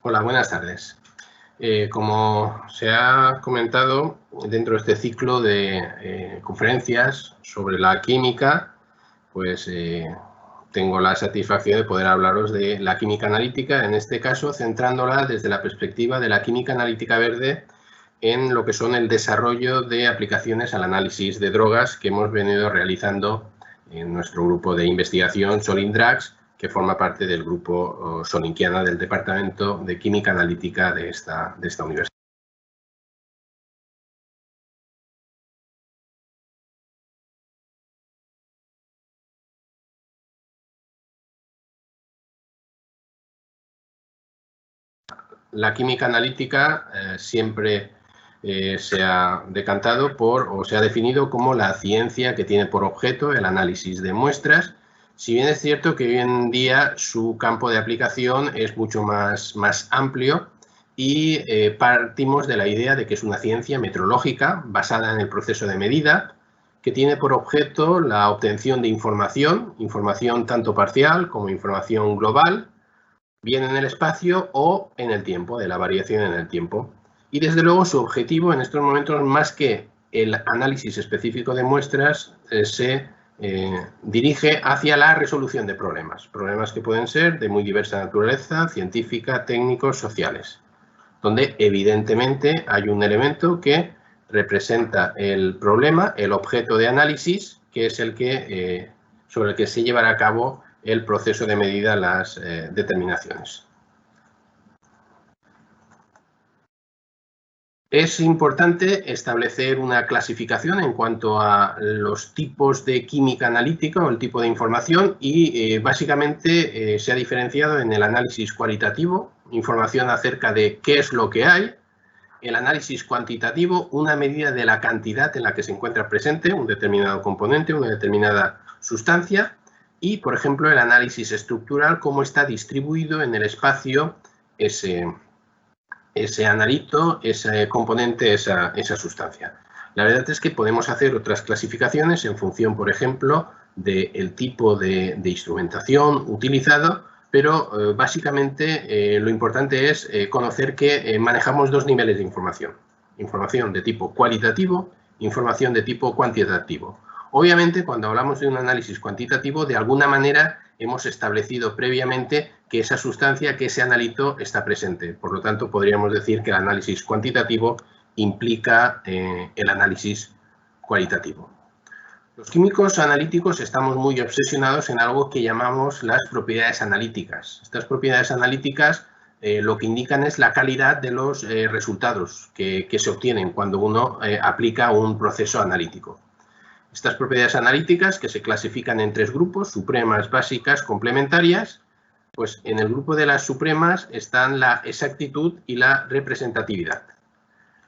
Hola, buenas tardes. Como se ha comentado, dentro de este ciclo de conferencias sobre la química, pues tengo la satisfacción de poder hablaros de la química analítica, en este caso centrándola desde la perspectiva de la química analítica verde en lo que son el desarrollo de aplicaciones al análisis de drogas que hemos venido realizando en nuestro grupo de investigación Solindrugs, que forma parte del grupo Solinquiana del Departamento de Química Analítica de esta universidad. La química analítica siempre se ha decantado por, o se ha definido como la ciencia que tiene por objeto el análisis de muestras, si bien es cierto que hoy en día su campo de aplicación es mucho más amplio y partimos de la idea de que es una ciencia metrológica basada en el proceso de medida, que tiene por objeto la obtención de información tanto parcial como información global, bien en el espacio o en el tiempo, de la variación en el tiempo. Y desde luego su objetivo en estos momentos, más que el análisis específico de muestras, se dirige hacia la resolución de problemas que pueden ser de muy diversa naturaleza, científica, técnicos, sociales, donde evidentemente hay un elemento que representa el problema, el objeto de análisis, que es el que, sobre el que se llevará a cabo el proceso de medida, las determinaciones. Es importante establecer una clasificación en cuanto a los tipos de química analítica o el tipo de información y básicamente se ha diferenciado en el análisis cualitativo, información acerca de qué es lo que hay, el análisis cuantitativo, una medida de la cantidad en la que se encuentra presente un determinado componente, una determinada sustancia, y, por ejemplo, el análisis estructural, cómo está distribuido en el espacio ese analito, ese componente, esa sustancia. La verdad es que podemos hacer otras clasificaciones en función, por ejemplo, del tipo de instrumentación utilizado, pero básicamente lo importante es conocer que manejamos dos niveles de información. Información de tipo cualitativo, información de tipo cuantitativo. Obviamente, cuando hablamos de un análisis cuantitativo, de alguna manera hemos establecido previamente que esa sustancia, que ese analito está presente. Por lo tanto, podríamos decir que el análisis cuantitativo implica el análisis cualitativo. Los químicos analíticos estamos muy obsesionados en algo que llamamos las propiedades analíticas. Estas propiedades analíticas lo que indican es la calidad de los resultados que se obtienen cuando uno aplica un proceso analítico. Estas propiedades analíticas, que se clasifican en tres grupos, supremas, básicas, complementarias, pues en el grupo de las supremas están la exactitud y la representatividad.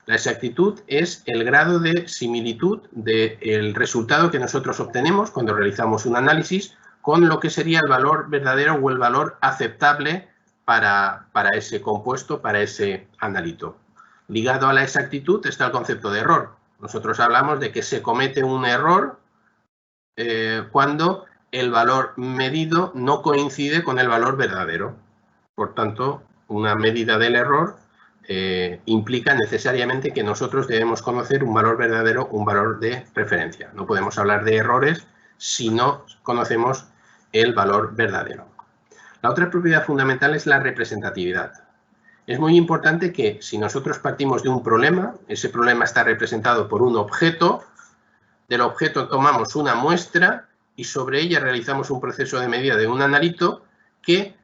La exactitud es el grado de similitud del resultado que nosotros obtenemos cuando realizamos un análisis con lo que sería el valor verdadero o el valor aceptable para ese compuesto, para ese analito. Ligado a la exactitud está el concepto de error. Nosotros hablamos de que se comete un error cuando el valor medido no coincide con el valor verdadero. Por tanto, una medida del error implica necesariamente que nosotros debemos conocer un valor verdadero, un valor de referencia. No podemos hablar de errores si no conocemos el valor verdadero. La otra propiedad fundamental es la representatividad. Es muy importante que si nosotros partimos de un problema, ese problema está representado por un objeto, del objeto tomamos una muestra y sobre ella realizamos un proceso de medida de un analito, que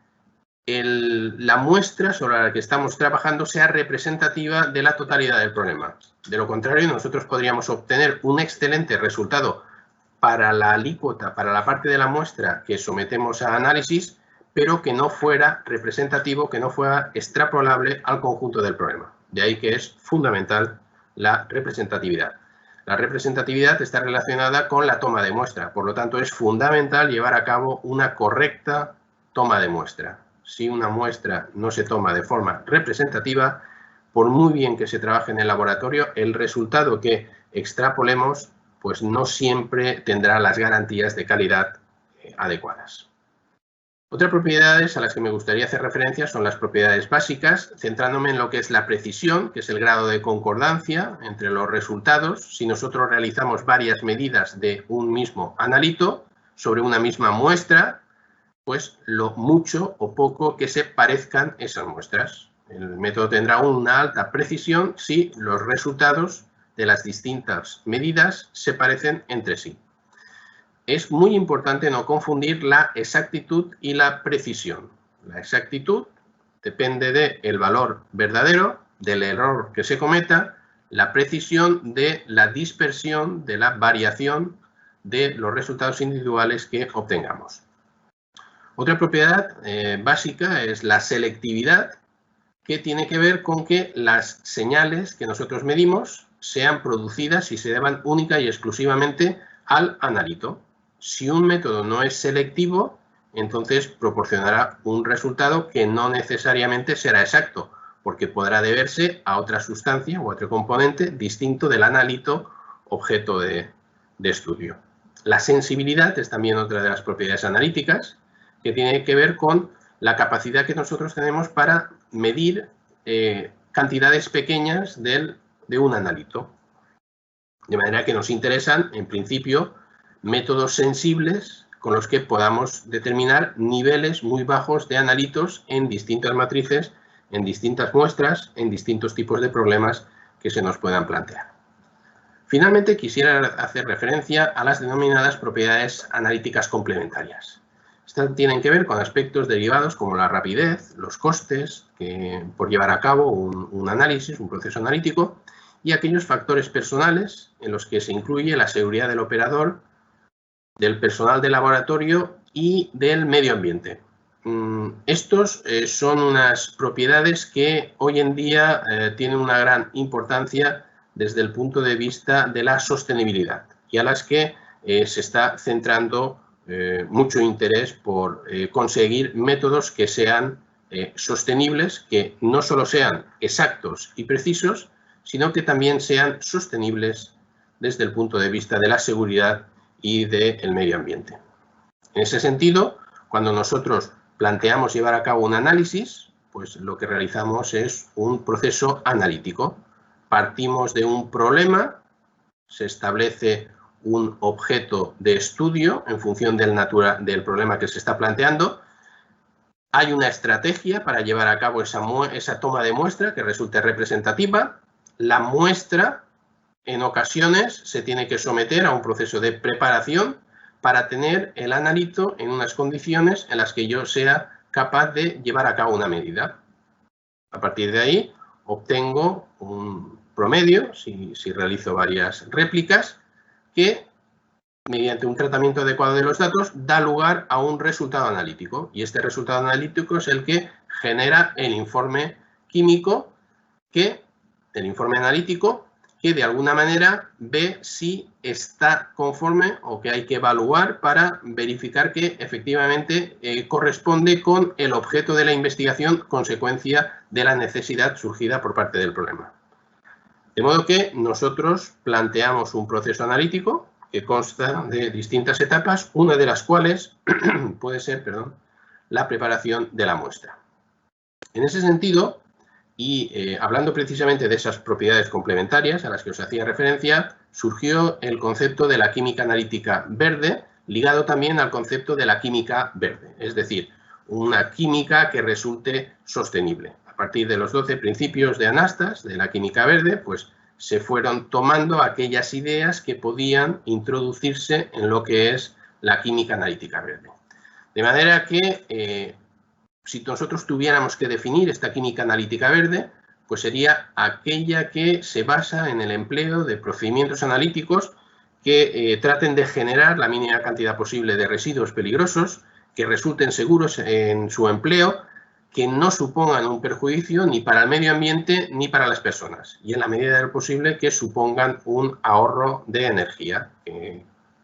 la muestra sobre la que estamos trabajando sea representativa de la totalidad del problema. De lo contrario, nosotros podríamos obtener un excelente resultado para la alícuota, para la parte de la muestra que sometemos a análisis, pero que no fuera representativo, que no fuera extrapolable al conjunto del problema. De ahí que es fundamental la representatividad. La representatividad está relacionada con la toma de muestra, por lo tanto es fundamental llevar a cabo una correcta toma de muestra. Si una muestra no se toma de forma representativa, por muy bien que se trabaje en el laboratorio, el resultado que extrapolemos pues no siempre tendrá las garantías de calidad adecuadas. Otras propiedades a las que me gustaría hacer referencia son las propiedades básicas, centrándome en lo que es la precisión, que es el grado de concordancia entre los resultados. Si nosotros realizamos varias medidas de un mismo analito sobre una misma muestra, pues lo mucho o poco que se parezcan esas muestras. El método tendrá una alta precisión si los resultados de las distintas medidas se parecen entre sí. Es muy importante no confundir la exactitud y la precisión. La exactitud depende del valor verdadero, del error que se cometa, la precisión de la dispersión, de la variación de los resultados individuales que obtengamos. Otra propiedad básica es la selectividad, que tiene que ver con que las señales que nosotros medimos sean producidas y se deban única y exclusivamente al analito. Si un método no es selectivo, entonces proporcionará un resultado que no necesariamente será exacto, porque podrá deberse a otra sustancia o otro componente distinto del analito objeto de estudio. La sensibilidad es también otra de las propiedades analíticas, que tiene que ver con la capacidad que nosotros tenemos para medir cantidades pequeñas de un analito. De manera que nos interesan, en principio, métodos sensibles con los que podamos determinar niveles muy bajos de analitos en distintas matrices, en distintas muestras, en distintos tipos de problemas que se nos puedan plantear. Finalmente, quisiera hacer referencia a las denominadas propiedades analíticas complementarias. Estas tienen que ver con aspectos derivados como la rapidez, los costes por llevar a cabo un análisis, un proceso analítico, y aquellos factores personales en los que se incluye la seguridad del operador, del personal de laboratorio y del medio ambiente. Estos son unas propiedades que hoy en día tienen una gran importancia desde el punto de vista de la sostenibilidad y a las que se está centrando mucho interés por conseguir métodos que sean sostenibles, que no solo sean exactos y precisos, sino que también sean sostenibles desde el punto de vista de la seguridad y del medio ambiente. En ese sentido, cuando nosotros planteamos llevar a cabo un análisis, pues lo que realizamos es un proceso analítico. Partimos de un problema, se establece un objeto de estudio en función del problema que se está planteando. Hay una estrategia para llevar a cabo esa toma de muestra que resulte representativa. La muestra, en ocasiones, se tiene que someter a un proceso de preparación para tener el analito en unas condiciones en las que yo sea capaz de llevar a cabo una medida. A partir de ahí, obtengo un promedio, si realizo varias réplicas, que mediante un tratamiento adecuado de los datos da lugar a un resultado analítico. Y este resultado analítico es el que genera el informe químico, el informe analítico, que de alguna manera ve si está conforme o que hay que evaluar para verificar que efectivamente corresponde con el objeto de la investigación, consecuencia de la necesidad surgida por parte del problema. De modo que nosotros planteamos un proceso analítico que consta de distintas etapas, una de las cuales puede ser, la preparación de la muestra. En ese sentido, y hablando precisamente de esas propiedades complementarias a las que os hacía referencia, surgió el concepto de la química analítica verde, ligado también al concepto de la química verde, es decir, una química que resulte sostenible. A partir de los 12 principios de Anastas, de la química verde, pues se fueron tomando aquellas ideas que podían introducirse en lo que es la química analítica verde. De manera que si nosotros tuviéramos que definir esta química analítica verde, pues sería aquella que se basa en el empleo de procedimientos analíticos que traten de generar la mínima cantidad posible de residuos peligrosos, que resulten seguros en su empleo, que no supongan un perjuicio ni para el medio ambiente ni para las personas, y en la medida de lo posible que supongan un ahorro de energía.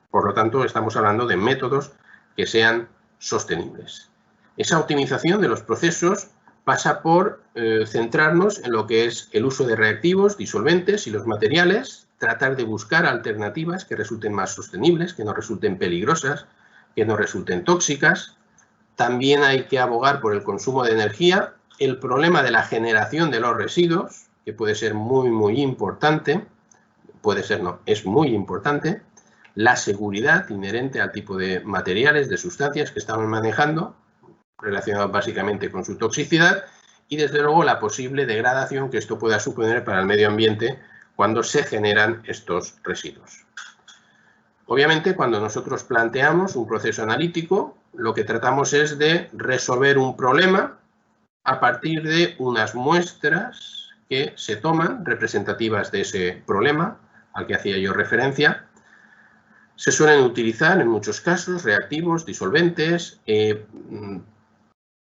Por lo tanto, estamos hablando de métodos que sean sostenibles. Esa optimización de los procesos pasa por centrarnos en lo que es el uso de reactivos, disolventes y los materiales, tratar de buscar alternativas que resulten más sostenibles, que no resulten peligrosas, que no resulten tóxicas, También hay que abogar por el consumo de energía, el problema de la generación de los residuos, que puede ser muy importante, puede ser no, es muy importante, la seguridad inherente al tipo de materiales, de sustancias que estamos manejando, relacionados básicamente con su toxicidad, y desde luego la posible degradación que esto pueda suponer para el medio ambiente cuando se generan estos residuos. Obviamente, cuando nosotros planteamos un proceso analítico, lo que tratamos es de resolver un problema a partir de unas muestras que se toman representativas de ese problema al que hacía yo referencia. Se suelen utilizar en muchos casos reactivos, disolventes,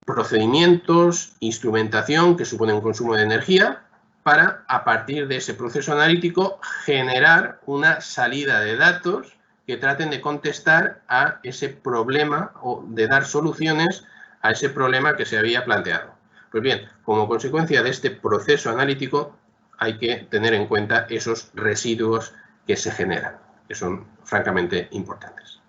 procedimientos, instrumentación que supone un consumo de energía para, a partir de ese proceso analítico, generar una salida de datos que traten de contestar a ese problema o de dar soluciones a ese problema que se había planteado. Pues bien, como consecuencia de este proceso analítico hay que tener en cuenta esos residuos que se generan, que son francamente importantes.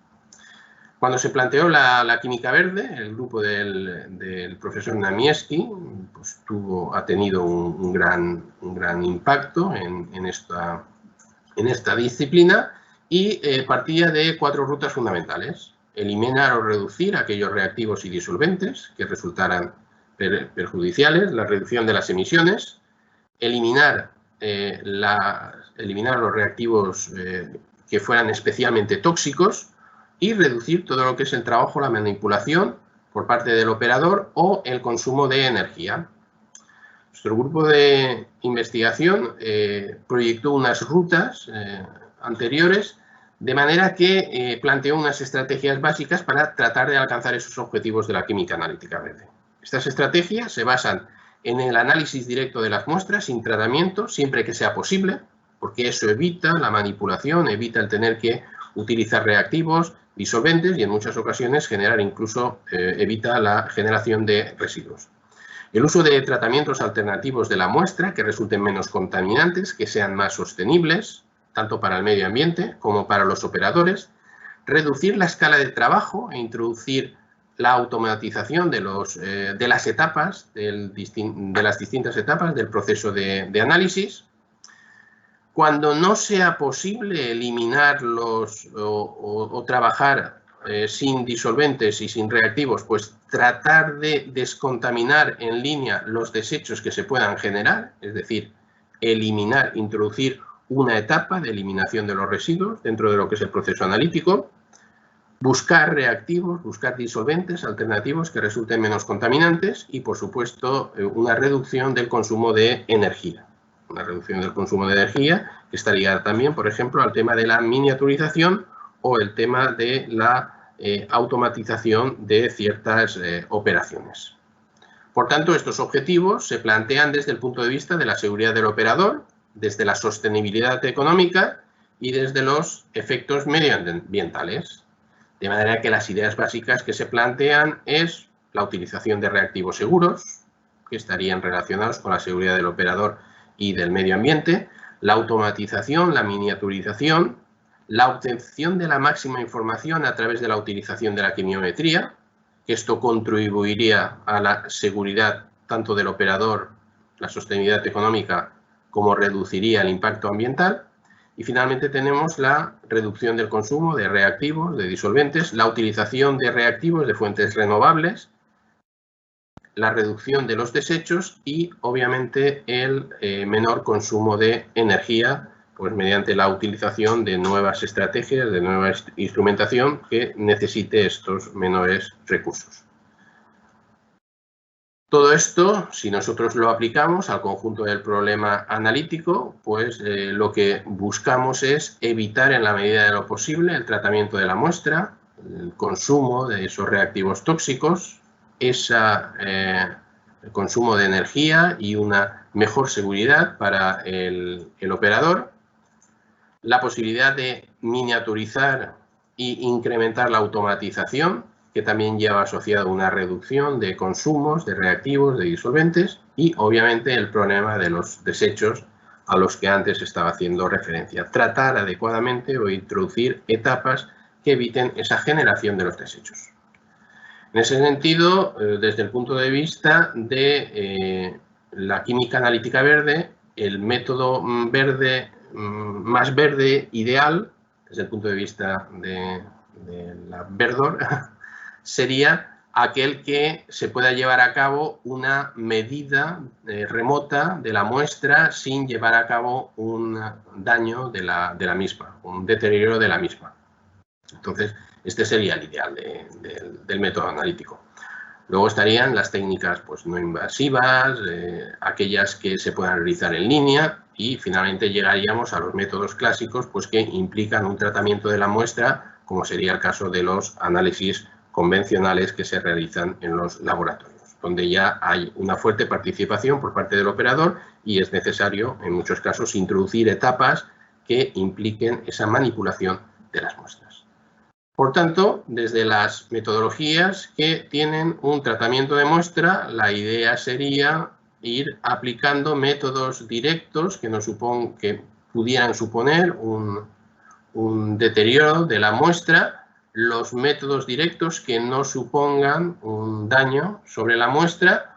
Cuando se planteó la química verde, el grupo del profesor Namiewski pues, ha tenido un gran impacto en esta disciplina y partía de 4 rutas fundamentales. Eliminar o reducir aquellos reactivos y disolventes que resultaran perjudiciales, la reducción de las emisiones, eliminar los reactivos que fueran especialmente tóxicos y reducir todo lo que es el trabajo, la manipulación por parte del operador o el consumo de energía. Nuestro grupo de investigación proyectó unas rutas anteriores de manera que planteó unas estrategias básicas para tratar de alcanzar esos objetivos de la química analítica verde. Estas estrategias se basan en el análisis directo de las muestras sin tratamiento, siempre que sea posible, porque eso evita la manipulación, evita el tener que utilizar reactivos, disolventes y en muchas ocasiones evita la generación de residuos. El uso de tratamientos alternativos de la muestra que resulten menos contaminantes, que sean más sostenibles, tanto para el medio ambiente como para los operadores. Reducir la escala de trabajo e introducir la automatización de las distintas etapas del proceso de análisis. Cuando no sea posible eliminarlos o trabajar sin disolventes y sin reactivos, pues tratar de descontaminar en línea los desechos que se puedan generar, es decir, introducir una etapa de eliminación de los residuos dentro de lo que es el proceso analítico, buscar reactivos, buscar disolventes alternativos que resulten menos contaminantes y, por supuesto, una reducción del consumo de energía. Una reducción del consumo de energía que está ligada también, por ejemplo, al tema de la miniaturización o el tema de la automatización de ciertas operaciones. Por tanto, estos objetivos se plantean desde el punto de vista de la seguridad del operador, desde la sostenibilidad económica y desde los efectos medioambientales. De manera que las ideas básicas que se plantean es la utilización de reactivos seguros, que estarían relacionados con la seguridad del operador y del medio ambiente, la automatización, la miniaturización, la obtención de la máxima información a través de la utilización de la quimiometría, que esto contribuiría a la seguridad tanto del operador, la sostenibilidad económica, como reduciría el impacto ambiental. Y finalmente tenemos la reducción del consumo de reactivos, de disolventes, la utilización de reactivos de fuentes renovables, la reducción de los desechos y, obviamente, el menor consumo de energía, pues mediante la utilización de nuevas estrategias, de nueva instrumentación que necesite estos menores recursos. Todo esto, si nosotros lo aplicamos al conjunto del problema analítico, pues lo que buscamos es evitar en la medida de lo posible el tratamiento de la muestra, el consumo de esos reactivos tóxicos, el consumo de energía y una mejor seguridad para el operador, la posibilidad de miniaturizar e incrementar la automatización, que también lleva asociado una reducción de consumos, de reactivos, de disolventes y, obviamente, el problema de los desechos a los que antes estaba haciendo referencia. Tratar adecuadamente o introducir etapas que eviten esa generación de los desechos. En ese sentido, desde el punto de vista de la química analítica verde, el método verde más verde ideal, desde el punto de vista de la verdor, sería aquel que se pueda llevar a cabo una medida remota de la muestra sin llevar a cabo un daño de la misma, un deterioro de la misma. Entonces, este sería el ideal del método analítico. Luego estarían las técnicas pues, no invasivas, aquellas que se puedan realizar en línea y finalmente llegaríamos a los métodos clásicos pues, que implican un tratamiento de la muestra, como sería el caso de los análisis convencionales que se realizan en los laboratorios, donde ya hay una fuerte participación por parte del operador y es necesario, en muchos casos, introducir etapas que impliquen esa manipulación de las muestras. Por tanto, desde las metodologías que tienen un tratamiento de muestra, la idea sería ir aplicando métodos directos que pudieran suponer un deterioro de la muestra, los métodos directos que no supongan un daño sobre la muestra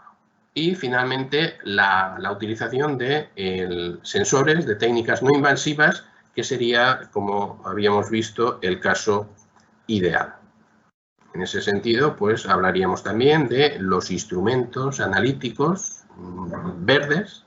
y finalmente la utilización de sensores, de técnicas no invasivas, que sería, como habíamos visto, el caso ideal. En ese sentido, pues hablaríamos también de los instrumentos analíticos verdes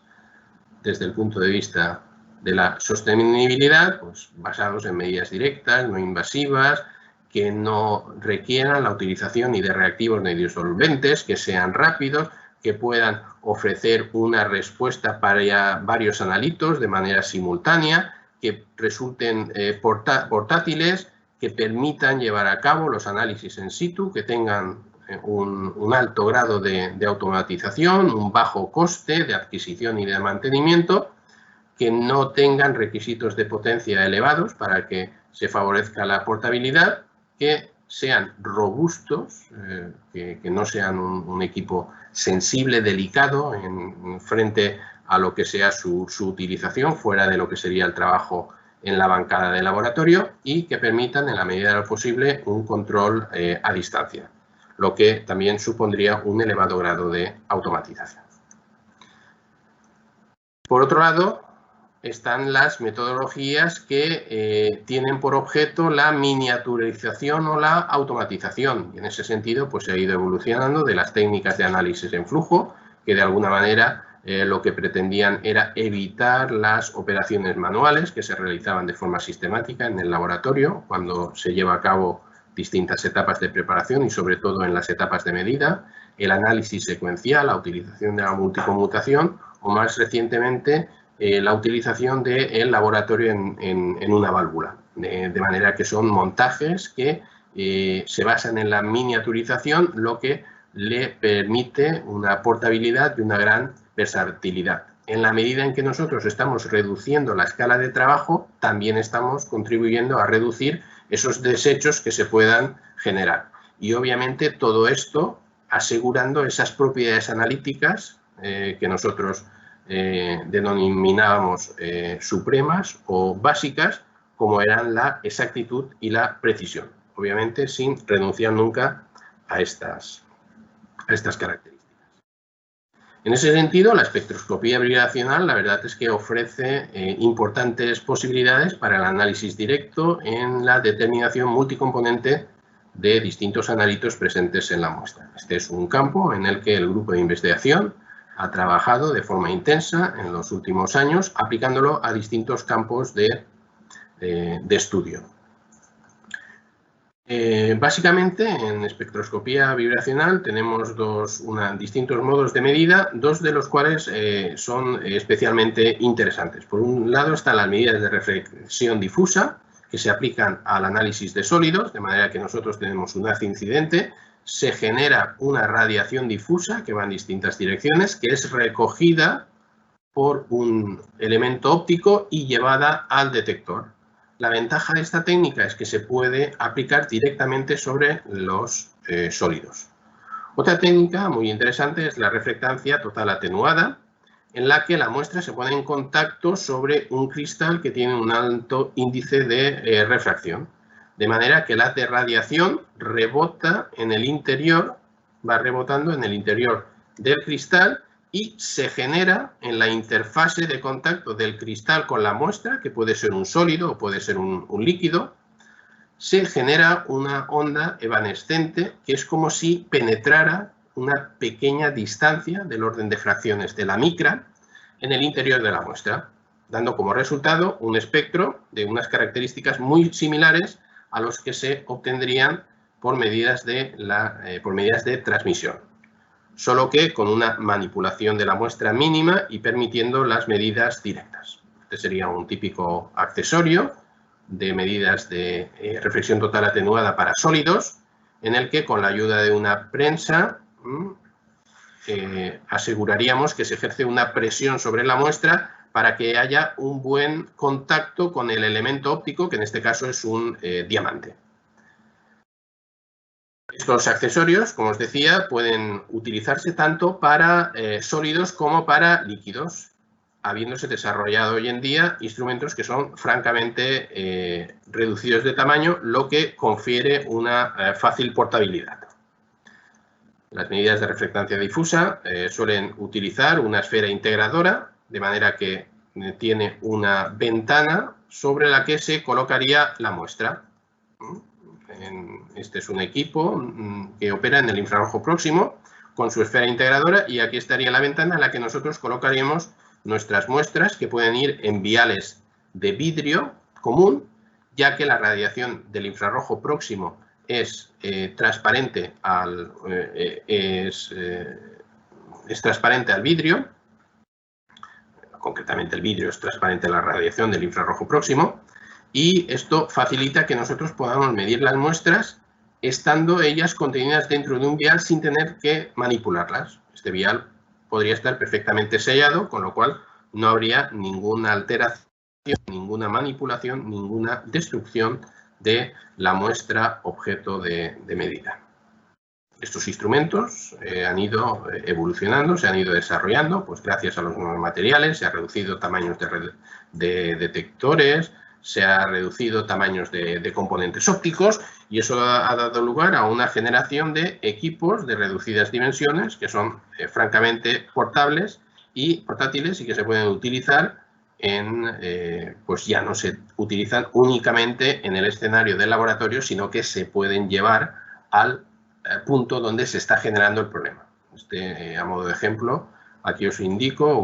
desde el punto de vista de la sostenibilidad, pues basados en medidas directas, no invasivas, que no requieran la utilización ni de reactivos ni de disolventes, que sean rápidos, que puedan ofrecer una respuesta para varios analitos de manera simultánea, que resulten portátiles, que permitan llevar a cabo los análisis in situ, que tengan un alto grado de automatización, un bajo coste de adquisición y de mantenimiento, que no tengan requisitos de potencia elevados para que se favorezca la portabilidad, que sean robustos, que no sean un equipo sensible, delicado, frente a lo que sea su utilización, fuera de lo que sería el trabajo en la bancada de laboratorio y que permitan, en la medida de lo posible, un control a distancia, lo que también supondría un elevado grado de automatización. Por otro lado, están las metodologías que tienen por objeto la miniaturización o la automatización. Y en ese sentido, pues se ha ido evolucionando de las técnicas de análisis en flujo, que de alguna manera lo que pretendían era evitar las operaciones manuales que se realizaban de forma sistemática en el laboratorio cuando se lleva a cabo distintas etapas de preparación y sobre todo en las etapas de medida, el análisis secuencial, la utilización de la multiconmutación o más recientemente la utilización del laboratorio en una válvula. De manera que son montajes que se basan en la miniaturización, lo que le permite una portabilidad y una gran versatilidad. En la medida en que nosotros estamos reduciendo la escala de trabajo, también estamos contribuyendo a reducir esos desechos que se puedan generar. Y obviamente todo esto asegurando esas propiedades analíticas que nosotros denominábamos supremas o básicas, como eran la exactitud y la precisión. Obviamente sin renunciar nunca a estas características. En ese sentido, la espectroscopía bidireccional, la verdad es que ofrece importantes posibilidades para el análisis directo en la determinación multicomponente de distintos analitos presentes en la muestra. Este es un campo en el que el grupo de investigación ha trabajado de forma intensa en los últimos años, aplicándolo a distintos campos de estudio. Básicamente, en espectroscopía vibracional tenemos distintos modos de medida, dos de los cuales son especialmente interesantes. Por un lado están las medidas de reflexión difusa, que se aplican al análisis de sólidos, de manera que nosotros tenemos un haz incidente, se genera una radiación difusa que va en distintas direcciones, que es recogida por un elemento óptico y llevada al detector. La ventaja de esta técnica es que se puede aplicar directamente sobre los sólidos. Otra técnica muy interesante es la reflectancia total atenuada, en la que la muestra se pone en contacto sobre un cristal que tiene un alto índice de refracción, de manera que el haz de radiación rebota en el interior va rebotando en el interior del cristal y se genera en la interfase de contacto del cristal con la muestra, que puede ser un sólido o puede ser un líquido, se genera una onda evanescente que es como si penetrara una pequeña distancia del orden de fracciones de la micra en el interior de la muestra, dando como resultado un espectro de unas características muy similares a los que se obtendrían por medidas de transmisión, solo que con una manipulación de la muestra mínima y permitiendo las medidas directas. Este sería un típico accesorio de medidas de reflexión total atenuada para sólidos, en el que con la ayuda de una prensa aseguraríamos que se ejerce una presión sobre la muestra para que haya un buen contacto con el elemento óptico, que en este caso es un diamante. Estos accesorios, como os decía, pueden utilizarse tanto para sólidos como para líquidos, habiéndose desarrollado hoy en día instrumentos que son francamente reducidos de tamaño, lo que confiere una fácil portabilidad. Las medidas de reflectancia difusa suelen utilizar una esfera integradora, de manera que tiene una ventana sobre la que se colocaría la muestra. Este es un equipo que opera en el infrarrojo próximo con su esfera integradora y aquí estaría la ventana en la que nosotros colocaríamos nuestras muestras, que pueden ir en viales de vidrio común, ya que la radiación del infrarrojo próximo es transparente al vidrio. Concretamente, el vidrio es transparente a la radiación del infrarrojo próximo, y esto facilita que nosotros podamos medir las muestras estando ellas contenidas dentro de un vial sin tener que manipularlas. Este vial podría estar perfectamente sellado, con lo cual no habría ninguna alteración, ninguna manipulación, ninguna destrucción de la muestra objeto de medida. Estos instrumentos han ido evolucionando, se han ido desarrollando, pues gracias a los nuevos materiales, se han reducido tamaños de detectores, se han reducido tamaños de componentes ópticos, y eso ha dado lugar a una generación de equipos de reducidas dimensiones que son francamente portátiles y que se pueden utilizar pues ya no se utilizan únicamente en el escenario del laboratorio, sino que se pueden llevar al punto donde se está generando el problema. A modo de ejemplo, aquí os indico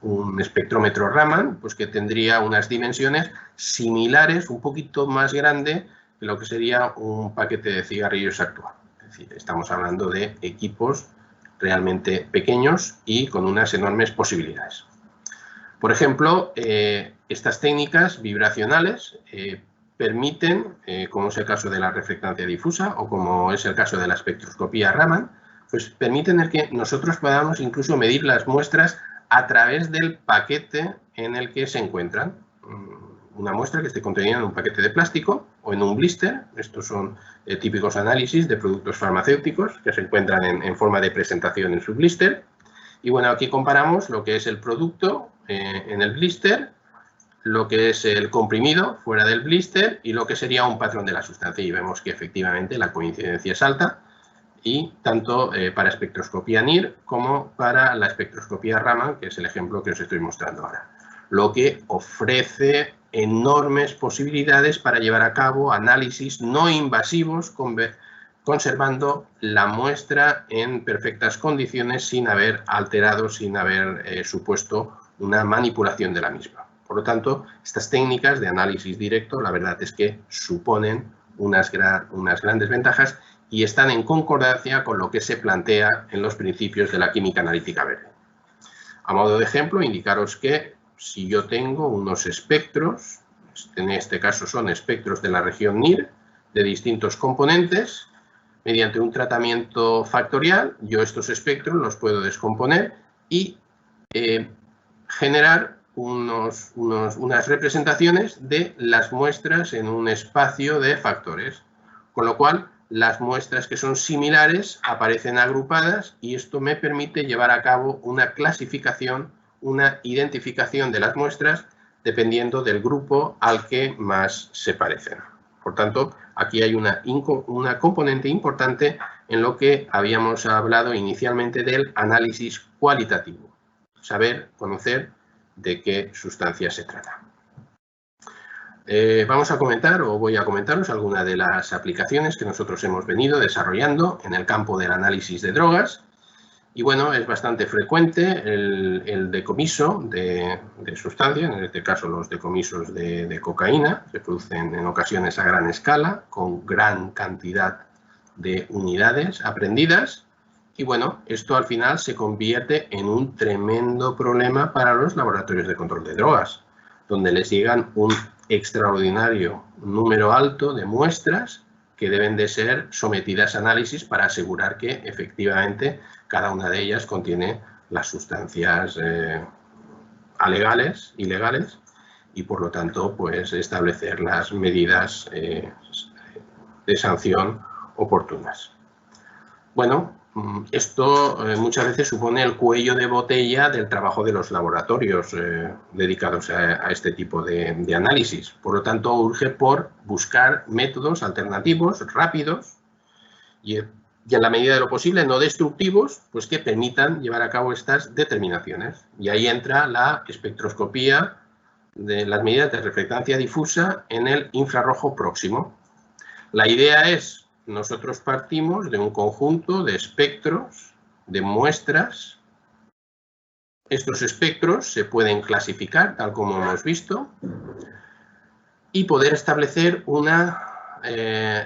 un espectrómetro Raman, pues que tendría unas dimensiones similares, un poquito más grande que lo que sería un paquete de cigarrillos actual. Es decir, estamos hablando de equipos realmente pequeños y con unas enormes posibilidades. Por ejemplo, estas técnicas vibracionales permiten, como es el caso de la reflectancia difusa o como es el caso de la espectroscopía Raman, pues permiten el que nosotros podamos incluso medir las muestras a través del paquete en el que se encuentran. Una muestra que esté contenida en un paquete de plástico o en un blister. Estos son típicos análisis de productos farmacéuticos que se encuentran en forma de presentación en su blister. Y bueno, aquí comparamos lo que es el producto en el blister, lo que es el comprimido fuera del blister y lo que sería un patrón de la sustancia. Y vemos que efectivamente la coincidencia es alta, y tanto para espectroscopía NIR como para la espectroscopía Raman, que es el ejemplo que os estoy mostrando ahora. Lo que ofrece enormes posibilidades para llevar a cabo análisis no invasivos, conservando la muestra en perfectas condiciones sin haber alterado, sin haber supuesto una manipulación de la misma. Por lo tanto, estas técnicas de análisis directo, la verdad es que suponen unas grandes ventajas y están en concordancia con lo que se plantea en los principios de la química analítica verde. A modo de ejemplo, indicaros que si yo tengo unos espectros, en este caso son espectros de la región NIR, de distintos componentes, mediante un tratamiento factorial, yo estos espectros los puedo descomponer y generar unas representaciones de las muestras en un espacio de factores, con lo cual las muestras que son similares aparecen agrupadas y esto me permite llevar a cabo una clasificación, una identificación de las muestras dependiendo del grupo al que más se parecen. Por tanto, aquí hay una componente importante en lo que habíamos hablado inicialmente del análisis cualitativo, saber, conocer de qué sustancia se trata. Vamos a comentar, o voy a comentaros, algunas de las aplicaciones que nosotros hemos venido desarrollando en el campo del análisis de drogas. Y bueno, es bastante frecuente el decomiso de sustancias, en este caso los decomisos de cocaína, se producen en ocasiones a gran escala, con gran cantidad de unidades aprendidas. Y bueno, esto al final se convierte en un tremendo problema para los laboratorios de control de drogas, donde les llegan un extraordinario número alto de muestras que deben de ser sometidas a análisis para asegurar que efectivamente cada una de ellas contiene las sustancias alegales, ilegales, y por lo tanto pues establecer las medidas de sanción oportunas. Bueno, esto muchas veces supone el cuello de botella del trabajo de los laboratorios dedicados a este tipo de análisis. Por lo tanto, urge por buscar métodos alternativos, rápidos y en la medida de lo posible no destructivos, pues que permitan llevar a cabo estas determinaciones. Y ahí entra la espectroscopía de las medidas de reflectancia difusa en el infrarrojo próximo. La idea es, nosotros partimos de un conjunto de espectros, de muestras. Estos espectros se pueden clasificar, tal como hemos visto, y poder establecer una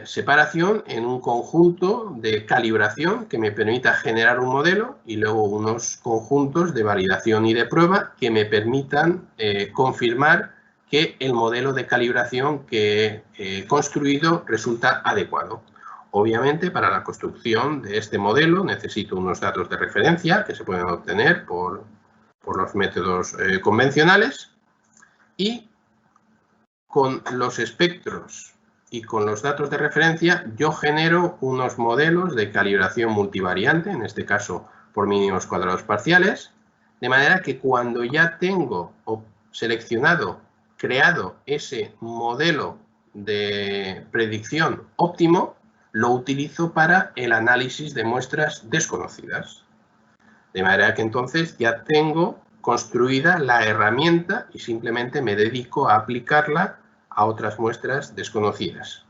separación en un conjunto de calibración que me permita generar un modelo y luego unos conjuntos de validación y de prueba que me permitan confirmar que el modelo de calibración que he construido resulta adecuado. Obviamente, para la construcción de este modelo necesito unos datos de referencia que se pueden obtener por los métodos convencionales, y con los espectros y con los datos de referencia yo genero unos modelos de calibración multivariante, en este caso por mínimos cuadrados parciales, de manera que cuando ya tengo seleccionado, creado ese modelo de predicción óptimo, lo utilizo para el análisis de muestras desconocidas. De manera que entonces ya tengo construida la herramienta y simplemente me dedico a aplicarla a otras muestras desconocidas.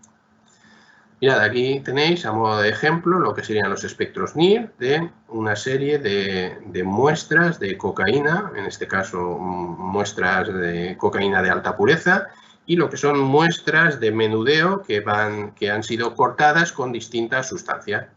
Mirad, aquí tenéis a modo de ejemplo lo que serían los espectros NIR de una serie de muestras de cocaína, en este caso muestras de cocaína de alta pureza, y lo que son muestras de menudeo que han sido cortadas con distintas sustancias.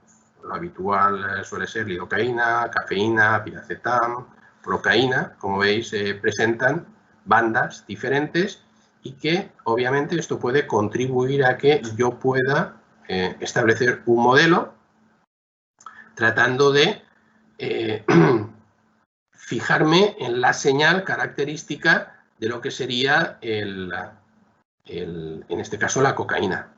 Lo habitual suele ser lidocaína, cafeína, piracetam, procaína. Como veis, presentan bandas diferentes y que obviamente esto puede contribuir a que yo pueda establecer un modelo tratando de fijarme en la señal característica de lo que sería en este caso la cocaína.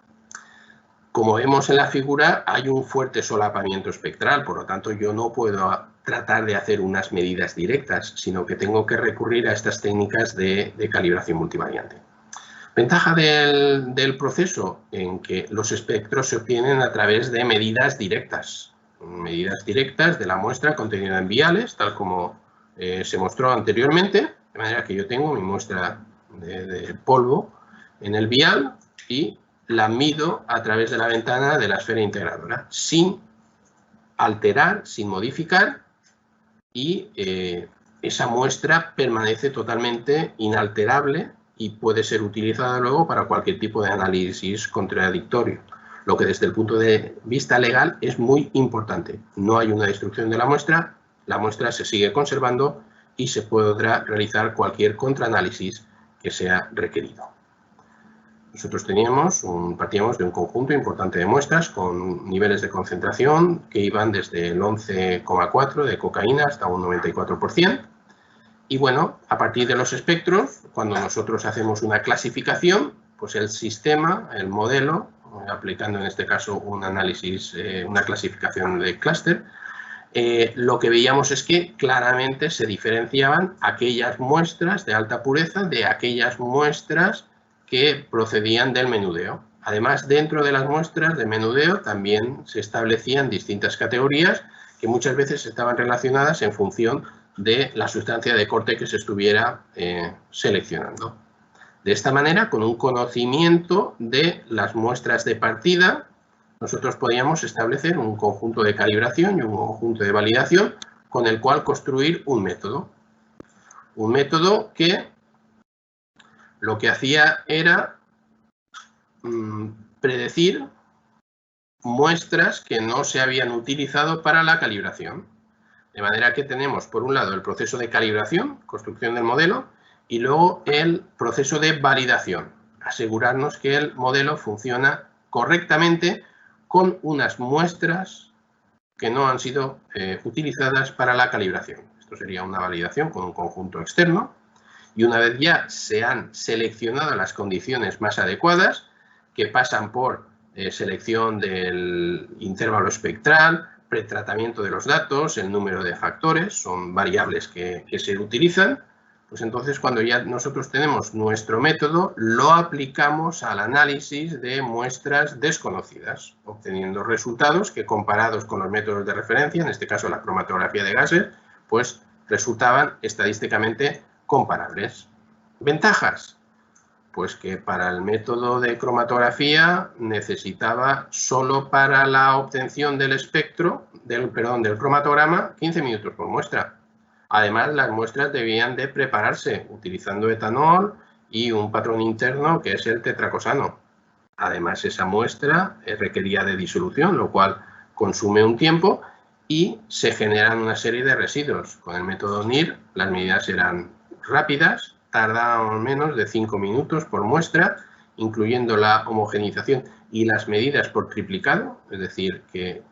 Como vemos en la figura, hay un fuerte solapamiento espectral, por lo tanto yo no puedo tratar de hacer unas medidas directas, sino que tengo que recurrir a estas técnicas de calibración multivariante. Ventaja del proceso en que los espectros se obtienen a través de medidas directas de la muestra contenida en viales, tal como se mostró anteriormente, de manera que yo tengo mi muestra de polvo en el vial y la mido a través de la ventana de la esfera integradora, sin alterar, sin modificar, y esa muestra permanece totalmente inalterable y puede ser utilizada luego para cualquier tipo de análisis contradictorio, lo que desde el punto de vista legal es muy importante. No hay una destrucción de la muestra se sigue conservando y se podrá realizar cualquier contraanálisis que sea requerido. Nosotros partíamos de un conjunto importante de muestras con niveles de concentración que iban desde el 11,4 de cocaína hasta un 94%. Y bueno, a partir de los espectros, cuando nosotros hacemos una clasificación, pues el sistema, el modelo, aplicando en este caso un análisis, una clasificación de clúster, lo que veíamos es que claramente se diferenciaban aquellas muestras de alta pureza de aquellas muestras que procedían del menudeo. Además, dentro de las muestras de menudeo también se establecían distintas categorías que muchas veces estaban relacionadas en función de la sustancia de corte que se estuviera seleccionando. De esta manera, con un conocimiento de las muestras de partida, nosotros podíamos establecer un conjunto de calibración y un conjunto de validación con el cual construir un método. Un método que lo que hacía era predecir muestras que no se habían utilizado para la calibración. De manera que tenemos, por un lado, el proceso de calibración, construcción del modelo, y luego el proceso de validación, asegurarnos que el modelo funciona correctamente con unas muestras que no han sido utilizadas para la calibración. Esto sería una validación con un conjunto externo, y una vez ya se han seleccionado las condiciones más adecuadas, que pasan por selección del intervalo espectral, pretratamiento de los datos, el número de factores, son variables que se utilizan, pues entonces cuando ya nosotros tenemos nuestro método, lo aplicamos al análisis de muestras desconocidas, obteniendo resultados que comparados con los métodos de referencia, en este caso la cromatografía de gases, pues resultaban estadísticamente comparables. ¿Ventajas? Pues que para el método de cromatografía necesitaba solo para la obtención del espectro, del cromatograma, 15 minutos por muestra. Además, las muestras debían de prepararse utilizando etanol y un patrón interno que es el tetracosano. Además, esa muestra requería de disolución, lo cual consume un tiempo y se generan una serie de residuos. Con el método NIR las medidas eran rápidas, tardaban menos de 5 minutos por muestra, incluyendo la homogenización y las medidas por triplicado, es decir, que